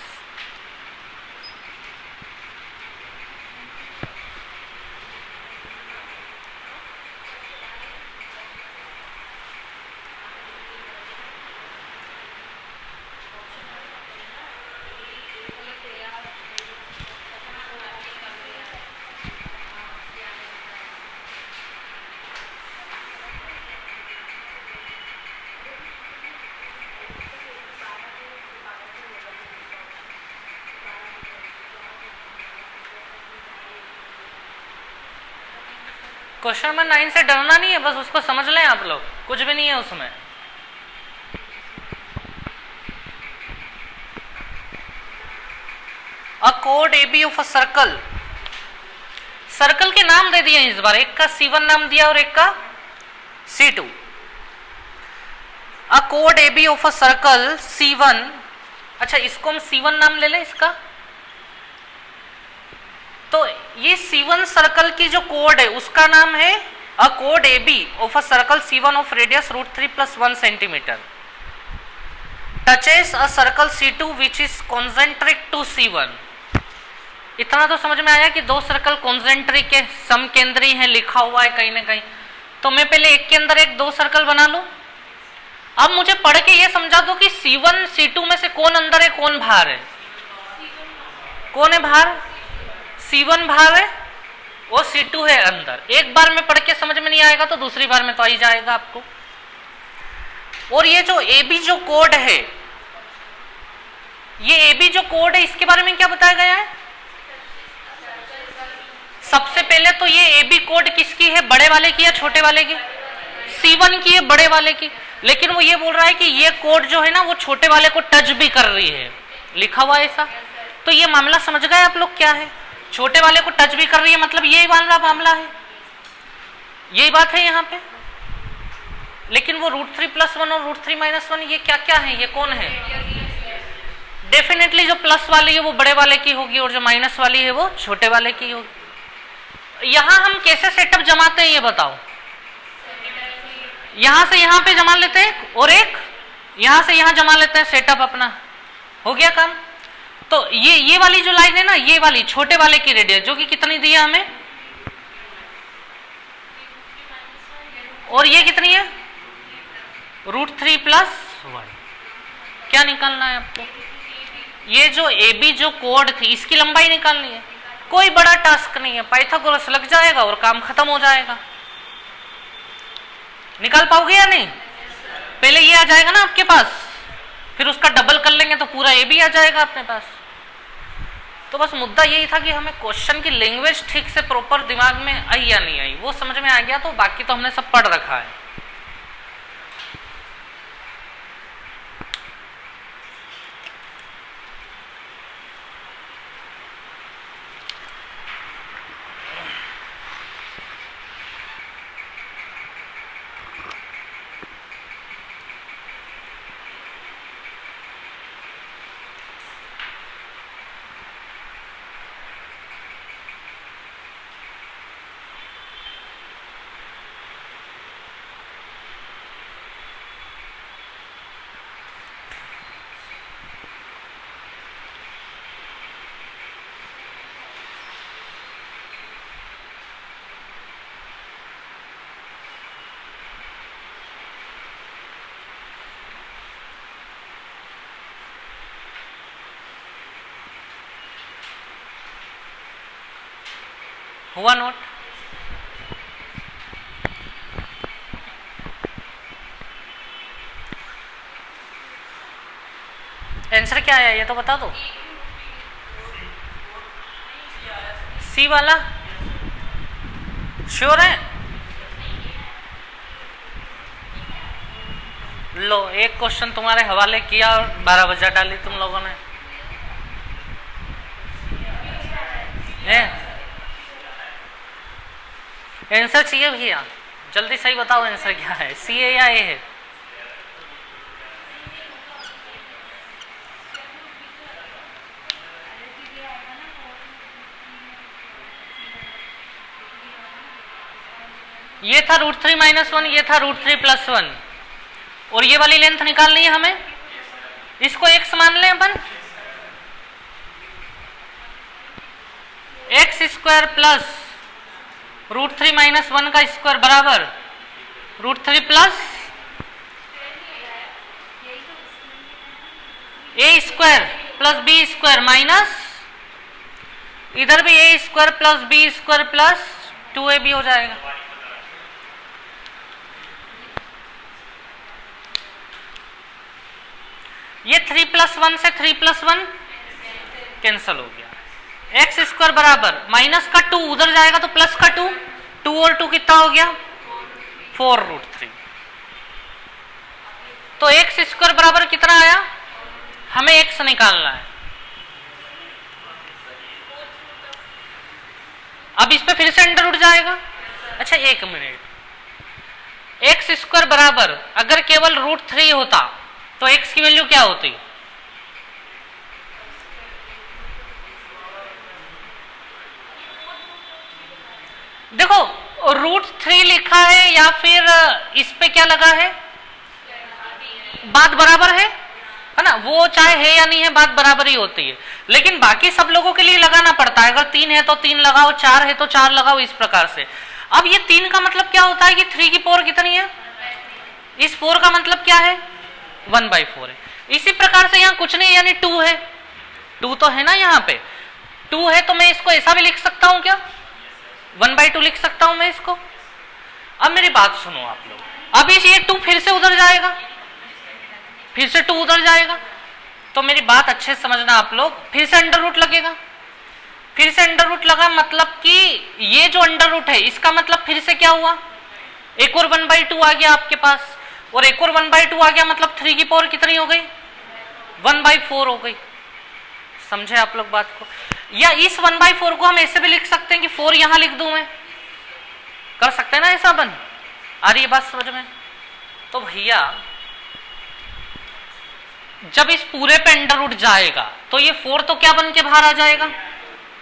क्वेश्चन नंबर 9 से डरना नहीं है, बस उसको समझ लें आप लोग, कुछ भी नहीं है उसमें। अ कोड AB of a circle, circle के नाम दे दिए इस बार, एक का C1 नाम दिया और एक का C2। अ कोड AB of a circle C1, अच्छा इसको हम C1 नाम ले लें इसका। तो ये C1 सर्कल की जो कोड है उसका नाम है अ कोड AB of a circle C1 of radius √3 + 1 centimetre touches a circle C2 which is concentric to C1। इतना तो समझ में आया कि दो सर्कल कॉन्सेंट्रिक है, समकेंद्री है, लिखा हुआ है कहीं ना कहीं। तो मैं पहले एक के अंदर एक दो सर्कल बना लूं। अब मुझे पढ़ के ये समझा दो कि C1 C2 में से कौन अंदर है कौन बाहर है। कौन है बाहर, C1 बाहर है और C2 है अंदर। एक बार में पढ़ के समझ में नहीं आएगा तो दूसरी बार में तो आ ही जाएगा आपको। और ये जो ए बी जो कोड है, ये ए बी जो कोड है, इसके बारे में क्या बताया गया है? सबसे पहले तो ये ए बी कोड किसकी है, बड़े वाले की या छोटे वाले की? C1 की है, बड़े वाले की। लेकिन वो ये बोल रहा है कि ये कोड जो है ना वो छोटे वाले को टच भी कर रही है, लिखा हुआ ऐसा। तो ये मामला समझ गए आप लोग क्या है? छोटे वाले को टच भी कर रही है, मतलब यही वाला मामला है, यही बात है यहाँ पे। लेकिन वो √3+1 और √3-1 ये क्या क्या है, ये कौन है? डेफिनेटली जो प्लस वाली है वो बड़े वाले की होगी और जो माइनस वाली है वो छोटे वाले की होगी। यहां हम कैसे सेटअप जमाते हैं ये बताओ? यहां से यहां पे जमा लेते हैं और एक यहां से यहां जमा लेते हैं, सेटअप अपना हो गया काम। तो ये वाली जो लाइन है ना, ये वाली छोटे वाले की रेडियस जो कि कितनी दी है हमें, और ये कितनी है? √3+1। क्या निकालना है आपको? ये जो ए बी जो कोड थी इसकी लंबाई निकालनी है। कोई बड़ा टास्क नहीं है, पाइथागोरस लग जाएगा और काम खत्म हो जाएगा। निकाल पाओगे या नहीं? पहले ये आ जाएगा ना आपके पास, फिर उसका डबल कर लेंगे तो पूरा ए बी आ जाएगा अपने पास। तो बस मुद्दा यही था कि हमें क्वेश्चन की लैंग्वेज ठीक से प्रॉपर दिमाग में आई या नहीं आई, वो समझ में आ गया तो बाकी तो हमने सब पढ़ रखा है। हुआ नोट? आंसर क्या आया ये तो बता दो। सी वाला श्योर है? लो एक क्वेश्चन तुम्हारे हवाले किया और 12 बजा डाली तुम लोगों ने। आंसर चाहिए भैया, जल्दी सही बताओ आंसर क्या है, सी है या ए है? ये था √3-1, ये था √3+1 और ये वाली लेंथ निकालनी है हमें। इसको x मान लें अपन, x² प्लस √3-1 का स्क्वायर बराबर √3+ a² + b² माइनस इधर भी a² + b² प्लस 2ab हो जाएगा। ये 3+1 से 3+1 कैंसल हो गया। x² बराबर माइनस का 2 उधर जाएगा तो प्लस का 2, 2 और 2 कितना हो गया? 4√3। तो x² बराबर कितना आया? हमें x निकालना है। अब इस पे फिर से अंडर उठ जाएगा। अच्छा एक मिनट, x² बराबर अगर केवल √3 होता तो x की वैल्यू क्या होती? देखो √3 लिखा है या फिर इस पे क्या लगा है, बात बराबर है ना, वो चाहे है या नहीं है बात बराबर ही होती है। लेकिन बाकी सब लोगों के लिए लगाना पड़ता है, अगर 3 है तो 3 लगाओ, 4 है तो 4 लगाओ, इस प्रकार से। अब ये 3 का मतलब क्या होता है कि 3 की पावर कितनी है, इस 4 का मतलब क्या है 1/4 है। इसी प्रकार से यहाँ कुछ नहीं यानी 2 है, 2 तो है ना, यहाँ पे 2 है तो मैं इसको ऐसा भी लिख सकता हूं क्या, 1/2 लिख सकता हूं मैं इसको। अब मेरी बात सुनो आप लोग, अब ये 2 फिर से उधर जाएगा फिर से 2 उधर जाएगा। तो मेरी बात अच्छे से समझना आप लोग, फिर से अंडर रूट लगेगा, फिर से अंडर रूट लगा, मतलब कि ये जो अंडर रूट है इसका मतलब फिर से क्या हुआ, एक और 1/2 आ गया आपके पास, और एक और 1/2 आ गया, मतलब 3 की पावर कितनी हो गई, 1/4 हो गई। समझे आप लोग बात को? या इस 1/4 को हम ऐसे भी लिख सकते हैं कि 4 यहां लिख दूं मैं, कर सकते हैं ना ऐसा बन, आ रही है बात समझ में? तो भैया जब इस पूरे पे अंडर रूट जाएगा तो ये 4 तो क्या बन के बाहर आ जाएगा,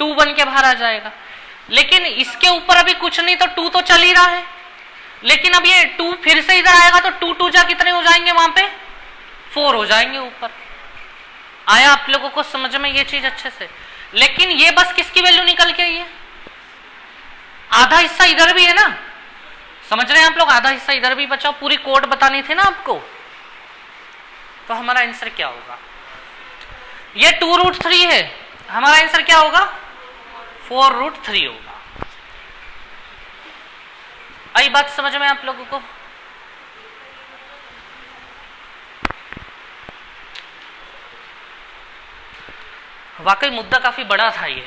2 बन के बाहर आ जाएगा। लेकिन इसके ऊपर अभी कुछ नहीं, तो 2 तो चल ही रहा है, लेकिन अब ये 2 फिर से इधर आएगा तो 2 2 जा कितने हो जाएंगे, वहां पे 4 हो जाएंगे ऊपर। आया आप लोगों को समझ में ये चीज अच्छे से? लेकिन ये बस किसकी वैल्यू निकल के आई है, आधा हिस्सा इधर भी है ना, समझ रहे हैं आप लोग, आधा हिस्सा इधर भी बचा, पूरी कोड बतानी थी ना आपको। तो हमारा आंसर क्या होगा, ये 2√3 है, हमारा आंसर क्या होगा 4√3 होगा। आई बात समझ में आप लोगों को? वाकई मुद्दा काफी बड़ा था ये।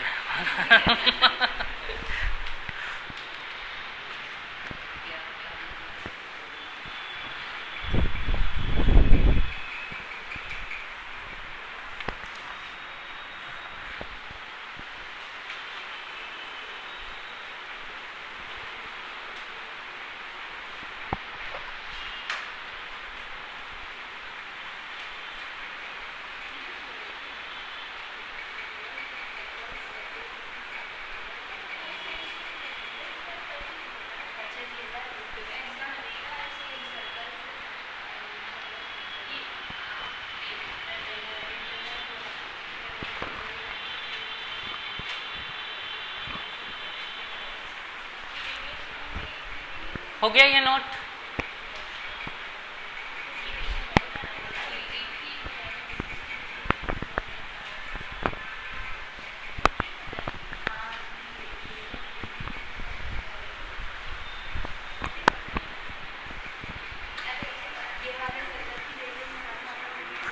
हो गया ये note?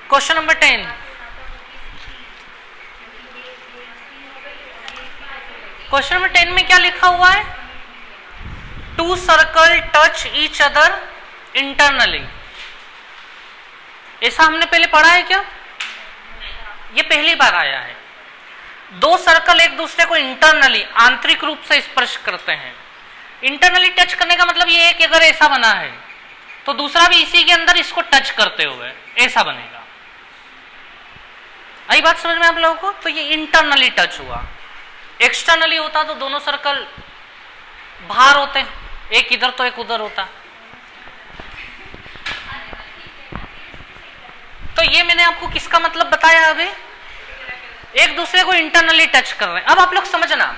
Question number 10, question number 10 में क्या लिखा हुआ है, 2 circle touch each other internally. ऐसा हमने पहले पढ़ा है क्या? ये पहली बार आया है। 2 सर्कल एक दूसरे को इंटरनली आंतरिक रूप से स्पर्श करते हैं। इंटरनली टच करने का मतलब ये है कि अगर ऐसा बना है तो दूसरा भी इसी के अंदर इसको टच करते हुए ऐसा बनेगा। आई बात समझ में आप लोगों को? तो ये इंटरनली टच हुआ। एक्सटर्नली होता तो दोनों सर्कल बाहर होते, एक इधर तो एक उधर होता। तो ये मैंने आपको किसका मतलब बताया अभी, एक दूसरे को इंटरनली टच कर रहे हैं। अब आप लोग समझना,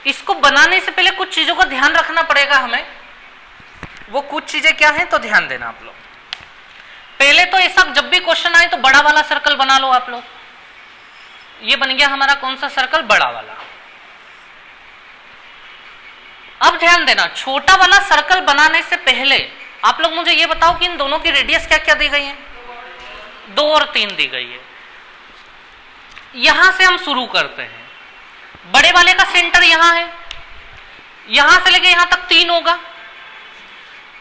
इसको बनाने से पहले कुछ चीजों का ध्यान रखना पड़ेगा हमें। वो कुछ चीजें क्या है तो ध्यान देना आप लोग। पहले तो ऐसा जब भी क्वेश्चन आए तो बड़ा वाला सर्कल बना लो आप लोग। ये बन गया हमारा कौन सा सर्कल, बड़ा वाला। अब ध्यान देना, छोटा वाला सर्कल बनाने से पहले आप लोग मुझे ये बताओ कि इन दोनों की रेडियस क्या क्या दी गई है, 2 और 3 दी गई है। यहां से हम शुरू करते हैं। बड़े वाले का सेंटर यहां है, यहां से लेके यहां तक 3 होगा,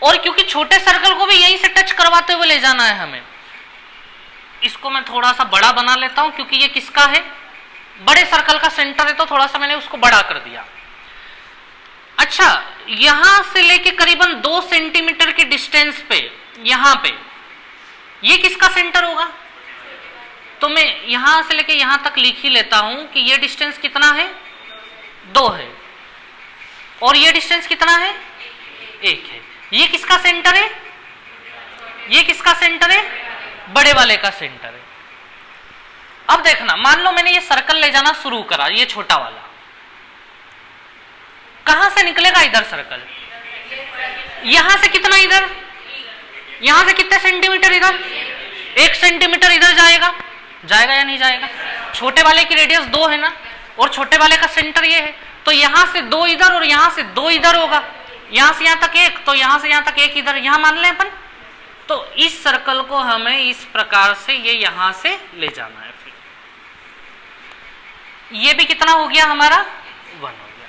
और क्योंकि छोटे सर्कल को भी यहीं से टच करवाते हुए ले जाना है हमें, इसको मैं थोड़ा सा बड़ा बना लेता हूं, क्योंकि ये किसका है, बड़े सर्कल का सेंटर है, तो थोड़ा सा मैंने उसको बड़ा कर दिया। अच्छा, यहां से लेके करीबन 2 सेंटीमीटर के डिस्टेंस पे, यहां पे ये किसका सेंटर होगा, तो मैं यहां से लेके यहां तक लिख ही लेता हूं कि ये डिस्टेंस कितना है, 2 है, और ये डिस्टेंस कितना है, 1 है। ये किसका सेंटर है, ये किसका सेंटर है, बड़े वाले का सेंटर है। अब देखना, मान लो मैंने ये सर्कल ले जाना शुरू करा, ये छोटा वाला, कहां से निकलेगा, इधर सर्कल, यहां से कितना इधर, यहां से कितने सेंटीमीटर इधर, 1 सेंटीमीटर इधर जाएगा, जाएगा या नहीं जाएगा? छोटे वाले की रेडियस 2 है ना, और छोटे वाले का सेंटर ये है, तो यहां से 2 इधर और यहां से 2 इधर होगा, यहां से यहां तक 1, तो यहां से यहां तक 1 इधर, यहां मान लें अपन, तो इस सर्कल को हमें इस प्रकार से ये यहां से ले जाना है। फिर ये भी कितना हो गया हमारा 1 हो गया।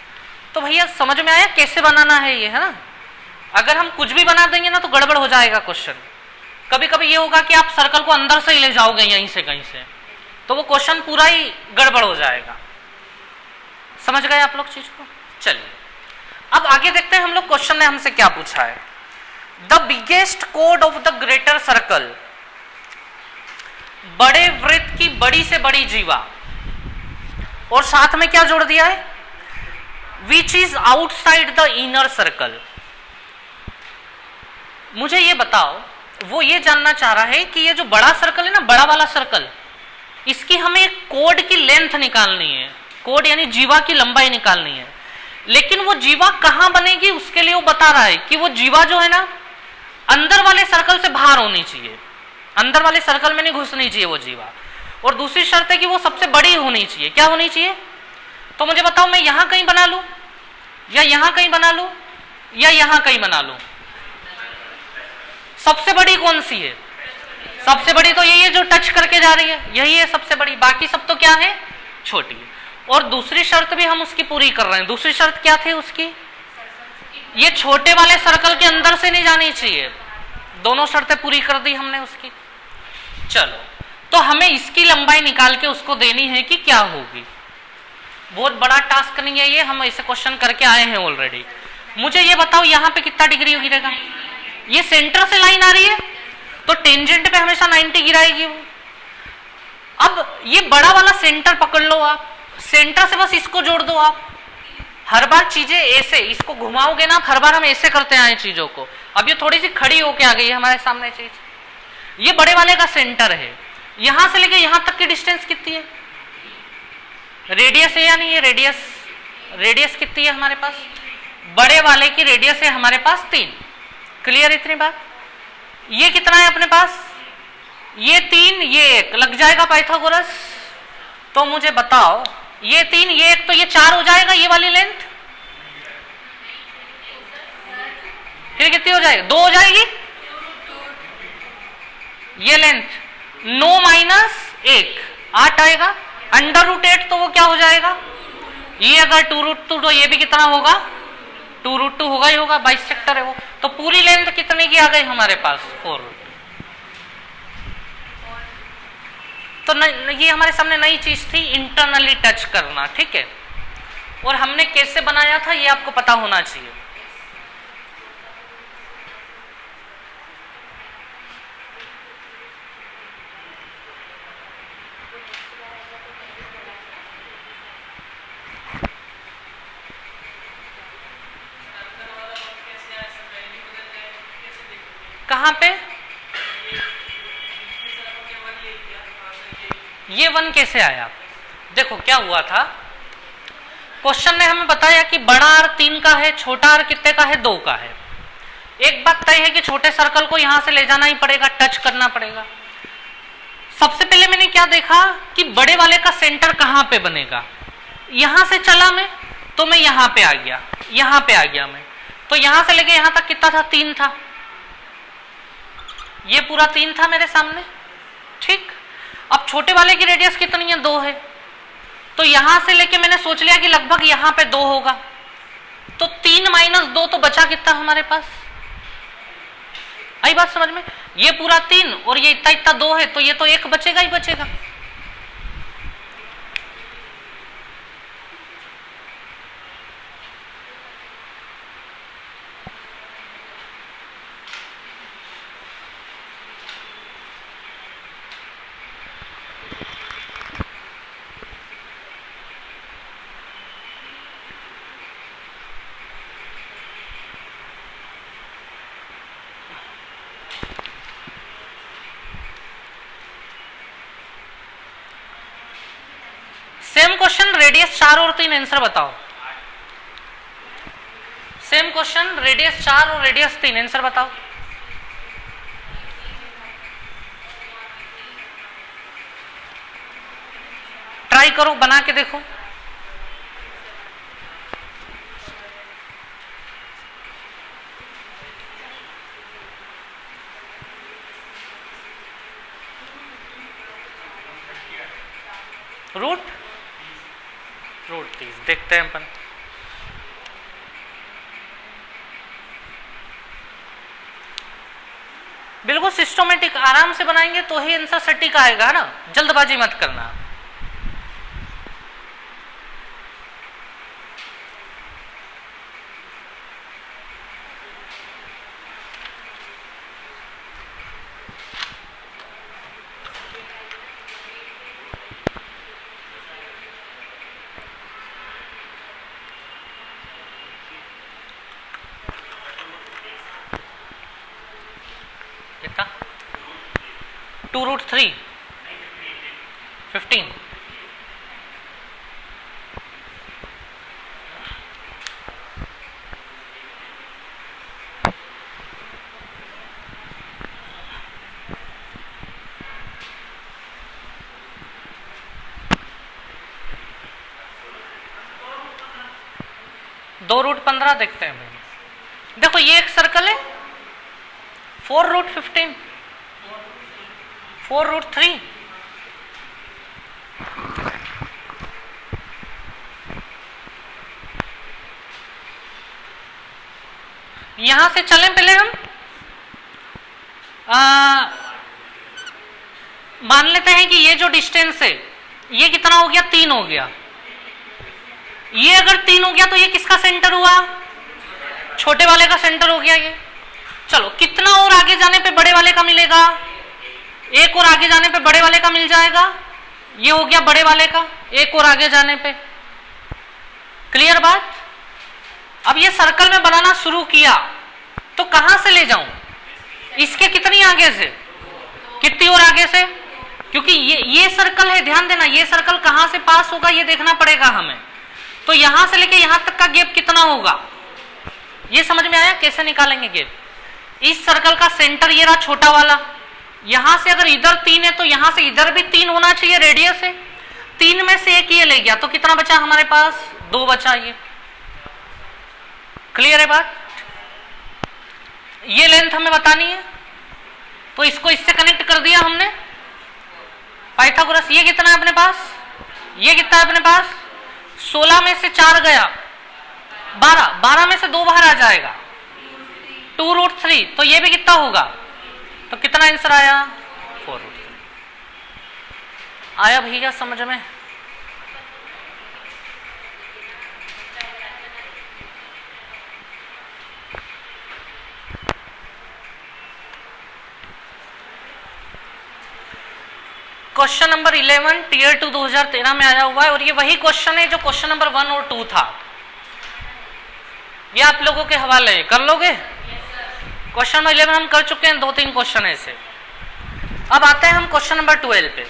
तो भैया समझ में आया कैसे बनाना है ये, है ना। अगर हम कुछ भी बना देंगे ना तो गड़बड़ हो जाएगा क्वेश्चन। कभी कभी ये होगा कि आप सर्कल को अंदर से ही ले जाओगे यहीं से कहीं से, तो वो क्वेश्चन पूरा ही गड़बड़ हो जाएगा। समझ गए आप लोग चीज को। चलिए अब आगे देखते हैं हम लोग क्वेश्चन ने हमसे क्या पूछा है। The biggest code of the greater circle, बड़े वृत्त की बड़ी से बड़ी जीवा, और साथ में क्या जोड़ दिया है, which is outside the inner circle. मुझे ये बताओ, वो ये जानना चाह रहा है कि ये जो बड़ा सर्कल है ना, बड़ा वाला सर्कल, इसकी हमें एक कोड की लेंथ निकालनी है। कोड यानी जीवा की लंबाई निकालनी है, लेकिन वो जीवा कहां बनेगी उसके लिए वो बता रहा है कि वो जीवा जो है ना अंदर वाले सर्कल से बाहर होनी चाहिए, अंदर वाले सर्कल में नहीं घुसनी चाहिए वो जीवा। और दूसरी शर्त है कि वो सबसे बड़ी होनी चाहिए। क्या होनी चाहिए? तो मुझे बताओ, मैं यहां कहीं बना लूं, या यहां कहीं बना लूं, या यहां कहीं बना लूं? सबसे बड़ी कौन सी है? सबसे बड़ी तो यही है जो टच करके जा रही है, यही है सबसे बड़ी। बाकी सब तो क्या है, छोटी है। और दूसरी शर्त भी हम उसकी पूरी कर रहे हैं। दूसरी शर्त क्या थी उसकी? ये छोटे वाले सर्कल के अंदर से नहीं जानी चाहिए। दोनों शर्तें पूरी कर दी हमने उसकी। चलो, तो हमें इसकी लंबाई निकाल के उसको देनी है कि क्या होगी। बहुत बड़ा टास्क नहीं है ये, हम ऐसे क्वेश्चन करके आए हैं ऑलरेडी। मुझे ये बताओ, यहां पे कितना डिग्री गिरेगा? ये सेंटर से लाइन आ रही है तो टेंजेंट पे हमेशा 90 गिराएगी वो। अब ये बड़ा वाला सेंटर पकड़ लो आप, सेंटर से बस इसको जोड़ दो आप। हर बार चीजें ऐसे, इसको घुमाओगे ना, हर बार हम ऐसे करते आए चीजों को। अब ये थोड़ी सी खड़ी होके आ गई है हमारे सामने चीज। ये बड़े वाले का सेंटर है, यहां से लेके यहां तक की डिस्टेंस कितनी है? रेडियस है या नहीं है? रेडियस कितनी है हमारे पास? बड़े वाले की रेडियस है हमारे पास 3। क्लियर इतनी बात? ये कितना है अपने पास? ये 3, ये 1 लग जाएगा पाइथागोरस। तो मुझे बताओ, ये 3, ये 1, तो ये 4 हो जाएगा ये वाली लेंथ। फिर कितनी हो जाएगी? 2 हो जाएगी ये लेंथ। 9 माइनस 1 8 आएगा। √8 तो वो क्या हो जाएगा? ये अगर 2√2 तो ये भी कितना होगा? 2√2 होगा ही होगा, बाइसेक्टर है वो। तो पूरी लेंथ कितने की आ गई हमारे पास? 4। तो ये हमारे सामने नई चीज थी, इंटरनली टच करना। ठीक है, और हमने कैसे बनाया था ये आपको पता होना चाहिए। कहां पे? ये 1 कैसे आया? देखो क्या हुआ था, क्वेश्चन ने हमें बताया कि बड़ा आर 3 का है, छोटा आर कितने का है? 2 का है। एक बात तय है कि छोटे सर्कल को यहां से ले जाना ही पड़ेगा, टच करना पड़ेगा। सबसे पहले मैंने क्या देखा कि बड़े वाले का सेंटर कहां पे बनेगा। यहां से चला मैं तो मैं यहां पे आ गया, यहां पे आ गया मैं। तो यहां से लेके यहां तक कितना था? 3 था। ये पूरा 3 था मेरे सामने। ठीक, अब छोटे वाले की रेडियस कितनी है? 2 है। तो यहां से लेके मैंने सोच लिया कि लगभग यहां पे 2 होगा। तो 3 माइनस 2 तो बचा कितना हमारे पास? आई बात समझ में? ये पूरा 3 और ये इतना इतना 2 है, तो ये तो 1 बचेगा ही बचेगा। सेम क्वेश्चन, रेडियस 4 और 3, आंसर बताओ। सेम क्वेश्चन, रेडियस 4 और रेडियस 3, आंसर बताओ। ट्राई करो, बना के देखो। रूट 30 देखते हैं अपन। बिल्कुल सिस्टोमेटिक आराम से बनाएंगे तो ही आंसर सटीक आएगा ना, जल्दबाजी मत करना। कितना 2√3 15 2√15 देखते हैं भाई। देखो ये एक सर्कल है, 4√15 4√3 यहां से चलें पहले हम मान लेते हैं कि ये जो डिस्टेंस है ये कितना हो गया, 3 हो गया। ये अगर 3 हो गया तो ये किसका सेंटर हुआ, छोटे वाले का सेंटर हो गया ये। चलो कितना और आगे जाने पे बड़े वाले का मिलेगा, एक और आगे जाने पे बड़े वाले का मिल जाएगा। ये हो गया बड़े वाले का, एक और आगे जाने पे। क्लियर बात। अब ये सर्कल में बनाना शुरू किया तो कहां से ले जाऊं, इसके कितनी आगे से, कितनी और आगे से, क्योंकि ये सर्कल है, ध्यान देना ये सर्कल कहां से पास होगा ये देखना पड़ेगा हमें। तो यहां से लेके यहां तक का गैप कितना होगा, ये समझ में आया कैसे निकालेंगे गैप। इस सर्कल का सेंटर ये रहा छोटा वाला, यहां से अगर इधर 3 है तो यहां से इधर भी 3 होना चाहिए, रेडियस है। 3 में से एक ये ले गया तो कितना बचा हमारे पास, 2 बचा ये। क्लियर है बात। ये लेंथ हमें बतानी है तो इसको इससे कनेक्ट कर दिया हमने पाइथागोरस। ये कितना है अपने पास, ये कितना है अपने पास, 16 में से 4 गया 12, 12 में से 2 बाहर आ जाएगा 2√3। तो ये भी कितना होगा, तो कितना आंसर आया, 4√3। आया भैया समझ में। क्वेश्चन नंबर 11 टीयर 2 2013 में आया हुआ है और ये वही क्वेश्चन है जो क्वेश्चन नंबर 1 और 2 था। ये आप लोगों के हवाले है, कर लोगे। क्वेश्चन नंबर 11 हम कर चुके हैं, 2-3 क्वेश्चन ऐसे। अब आते हैं हम क्वेश्चन नंबर 12 पे।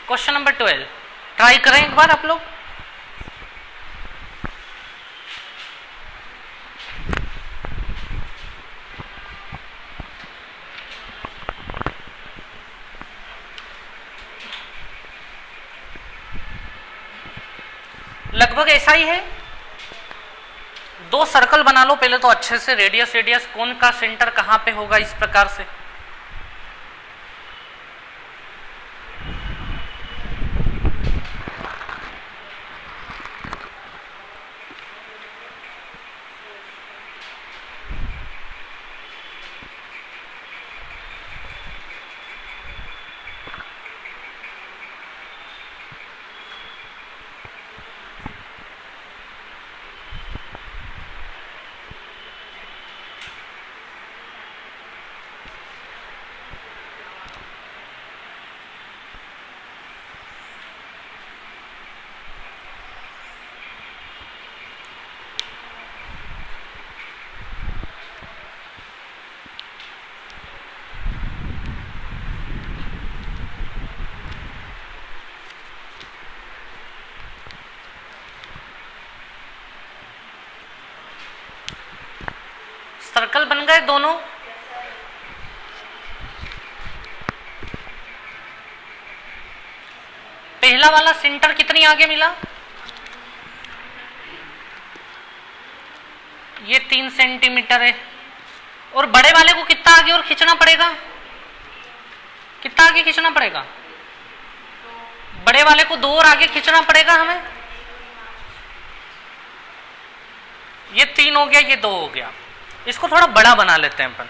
क्वेश्चन नंबर 12 ट्राई करें एक बार आप लोग। लगभग ऐसा ही है। 2 सर्कल बना लो पहले तो अच्छे से, रेडियस रेडियस कौन का सेंटर कहां पे होगा, इस प्रकार से। सर्कल बन गए दोनों। पहला वाला सेंटर कितनी आगे मिला, ये 3 सेंटीमीटर है। और बड़े वाले को कितना आगे और खींचना पड़ेगा, कितना आगे खींचना पड़ेगा, बड़े वाले को 2 और आगे खींचना पड़ेगा हमें। ये 3 हो गया, ये 2 हो गया। इसको थोड़ा बड़ा बना लेते हैं अपन।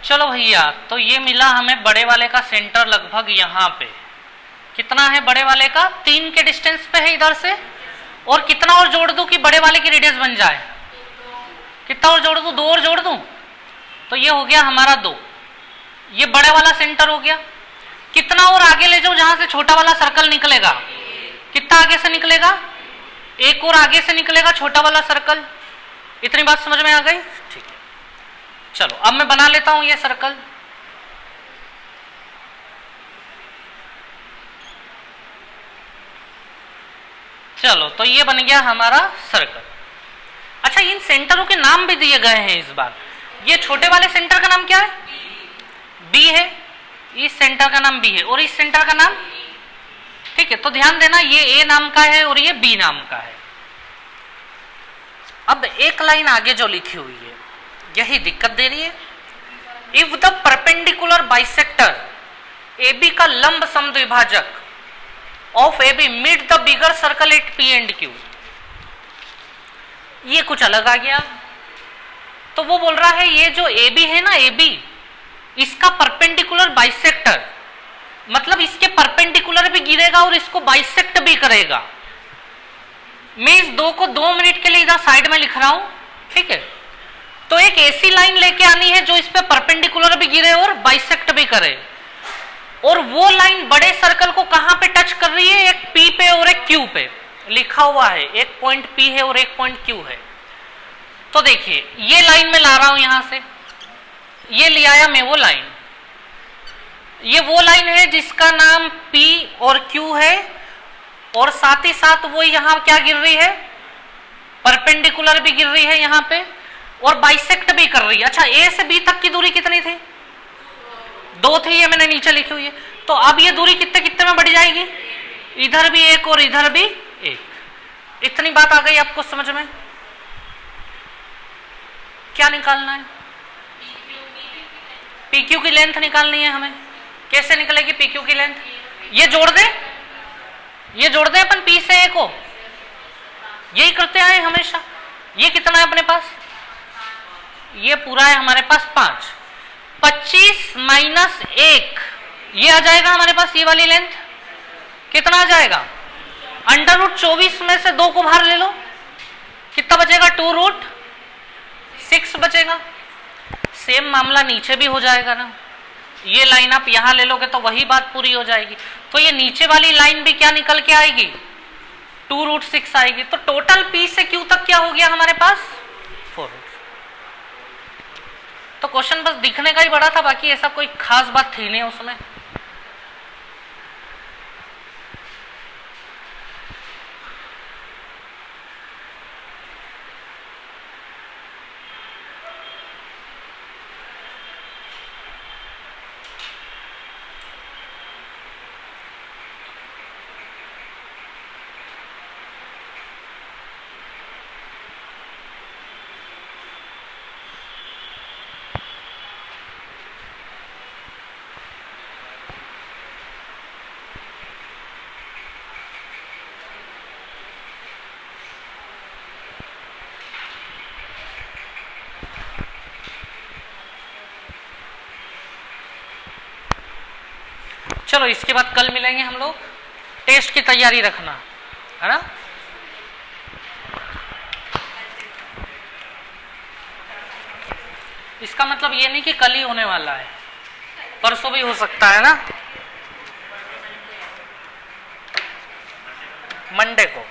चलो भैया, तो ये मिला हमें बड़े वाले का सेंटर लगभग यहाँ पे। कितना है बड़े वाले का? 3 के डिस्टेंस पे है इधर से। और कितना और जोड़ दूं कि बड़े वाले की रेडियस बन जाए? कितना और जोड़ दूं? 2 और जोड़ दूं तो ये हो गया हमारा 2। ये बड़े वाला सेंटर हो गया। कितना और आगे ले जाओ जहां से छोटा वाला सर्कल निकलेगा? कितना आगे से निकलेगा? 1 और आगे से निकलेगा छोटा वाला सर्कल। इतनी बात समझ में आ गई? ठीक है, चलो अब मैं बना लेता हूं ये सर्कल। चलो, तो ये बन गया हमारा सर्कल। अच्छा, इन सेंटरों के नाम भी दिए गए हैं इस बार। ये छोटे वाले सेंटर का नाम क्या है? बी है। इस सेंटर का नाम बी है और इस सेंटर का नाम, ठीक है। तो ध्यान देना, ये ए नाम का है और ये बी नाम का है। अब एक लाइन आगे जो लिखी हुई है यही दिक्कत दे रही है। If the perpendicular bisector A B का लंब समद्विभाजक of A B meet the bigger circle at P and Q. ये कुछ अलग आ गया। तो वो बोल रहा है ये जो ए बी है ना, ए बी, इसका परपेंडिकुलर बाइसेक्टर, मतलब इसके परपेंडिकुलर भी गिरेगा और इसको बाइसेक्ट भी करेगा। मैं इस 2 को 2 मिनट के लिए इधर साइड में लिख रहा हूं, ठीक है। तो एक ऐसी लाइन लेके आनी है जो इस पे परपेंडिकुलर भी गिरे और बाइसेक्ट भी करे। और वो लाइन बड़े सर्कल को कहां पे टच कर रही है? एक P पे और एक Q पे लिखा हुआ है। एक पॉइंट P है और एक पॉइंट Q है। तो देखिए, ये लाइन में ला रहा हूं यहां से, ये ले आया मैं वो लाइन। ये वो लाइन है जिसका नाम P और Q है और साथ ही साथ वो यहां क्या गिर रही है? परपेंडिकुलर भी गिर रही है यहां पे और बाइसेक्ट भी कर रही है। अच्छा, A से B तक की दूरी कितनी थी? 2 थी, ये मैंने नीचे लिखी हुई है। तो अब ये दूरी कितने कितने में बढ़ जाएगी? इधर भी 1 और इधर भी 1। इतनी बात आ गई आपको समझ में? क्या निकालना है? PQ की लेंथ निकालनी है हमें। कैसे निकलेगी PQ की लेंथ? ये जोड़ दे, ये जोड़ दे अपन P से A को। यही करते आए हमेशा। ये कितना है अपने पास? ये पूरा है हमारे पास 5। 25 माइनस 1 ये आ जाएगा हमारे पास। ये वाली लेंथ कितना आ जाएगा? √24 में से 2 को बाहर ले लो, कितना बचेगा? 2√6 बचेगा। सेम मामला नीचे भी हो जाएगा ना। ये लाइन आप यहां ले लोगे तो वही बात पूरी हो जाएगी। तो ये नीचे वाली लाइन भी क्या निकल के आएगी? 2√6 आएगी। तो टोटल P से Q तक क्या हो गया हमारे पास? 4। तो क्वेश्चन बस दिखने का ही बड़ा था, बाकी ऐसा कोई खास बात थी नहीं उसमें। चलो, इसके बाद कल मिलेंगे हम लोग। टेस्ट की तैयारी रखना है ना। इसका मतलब ये नहीं कि कल ही होने वाला है, परसों भी हो सकता है ना, मंडे को।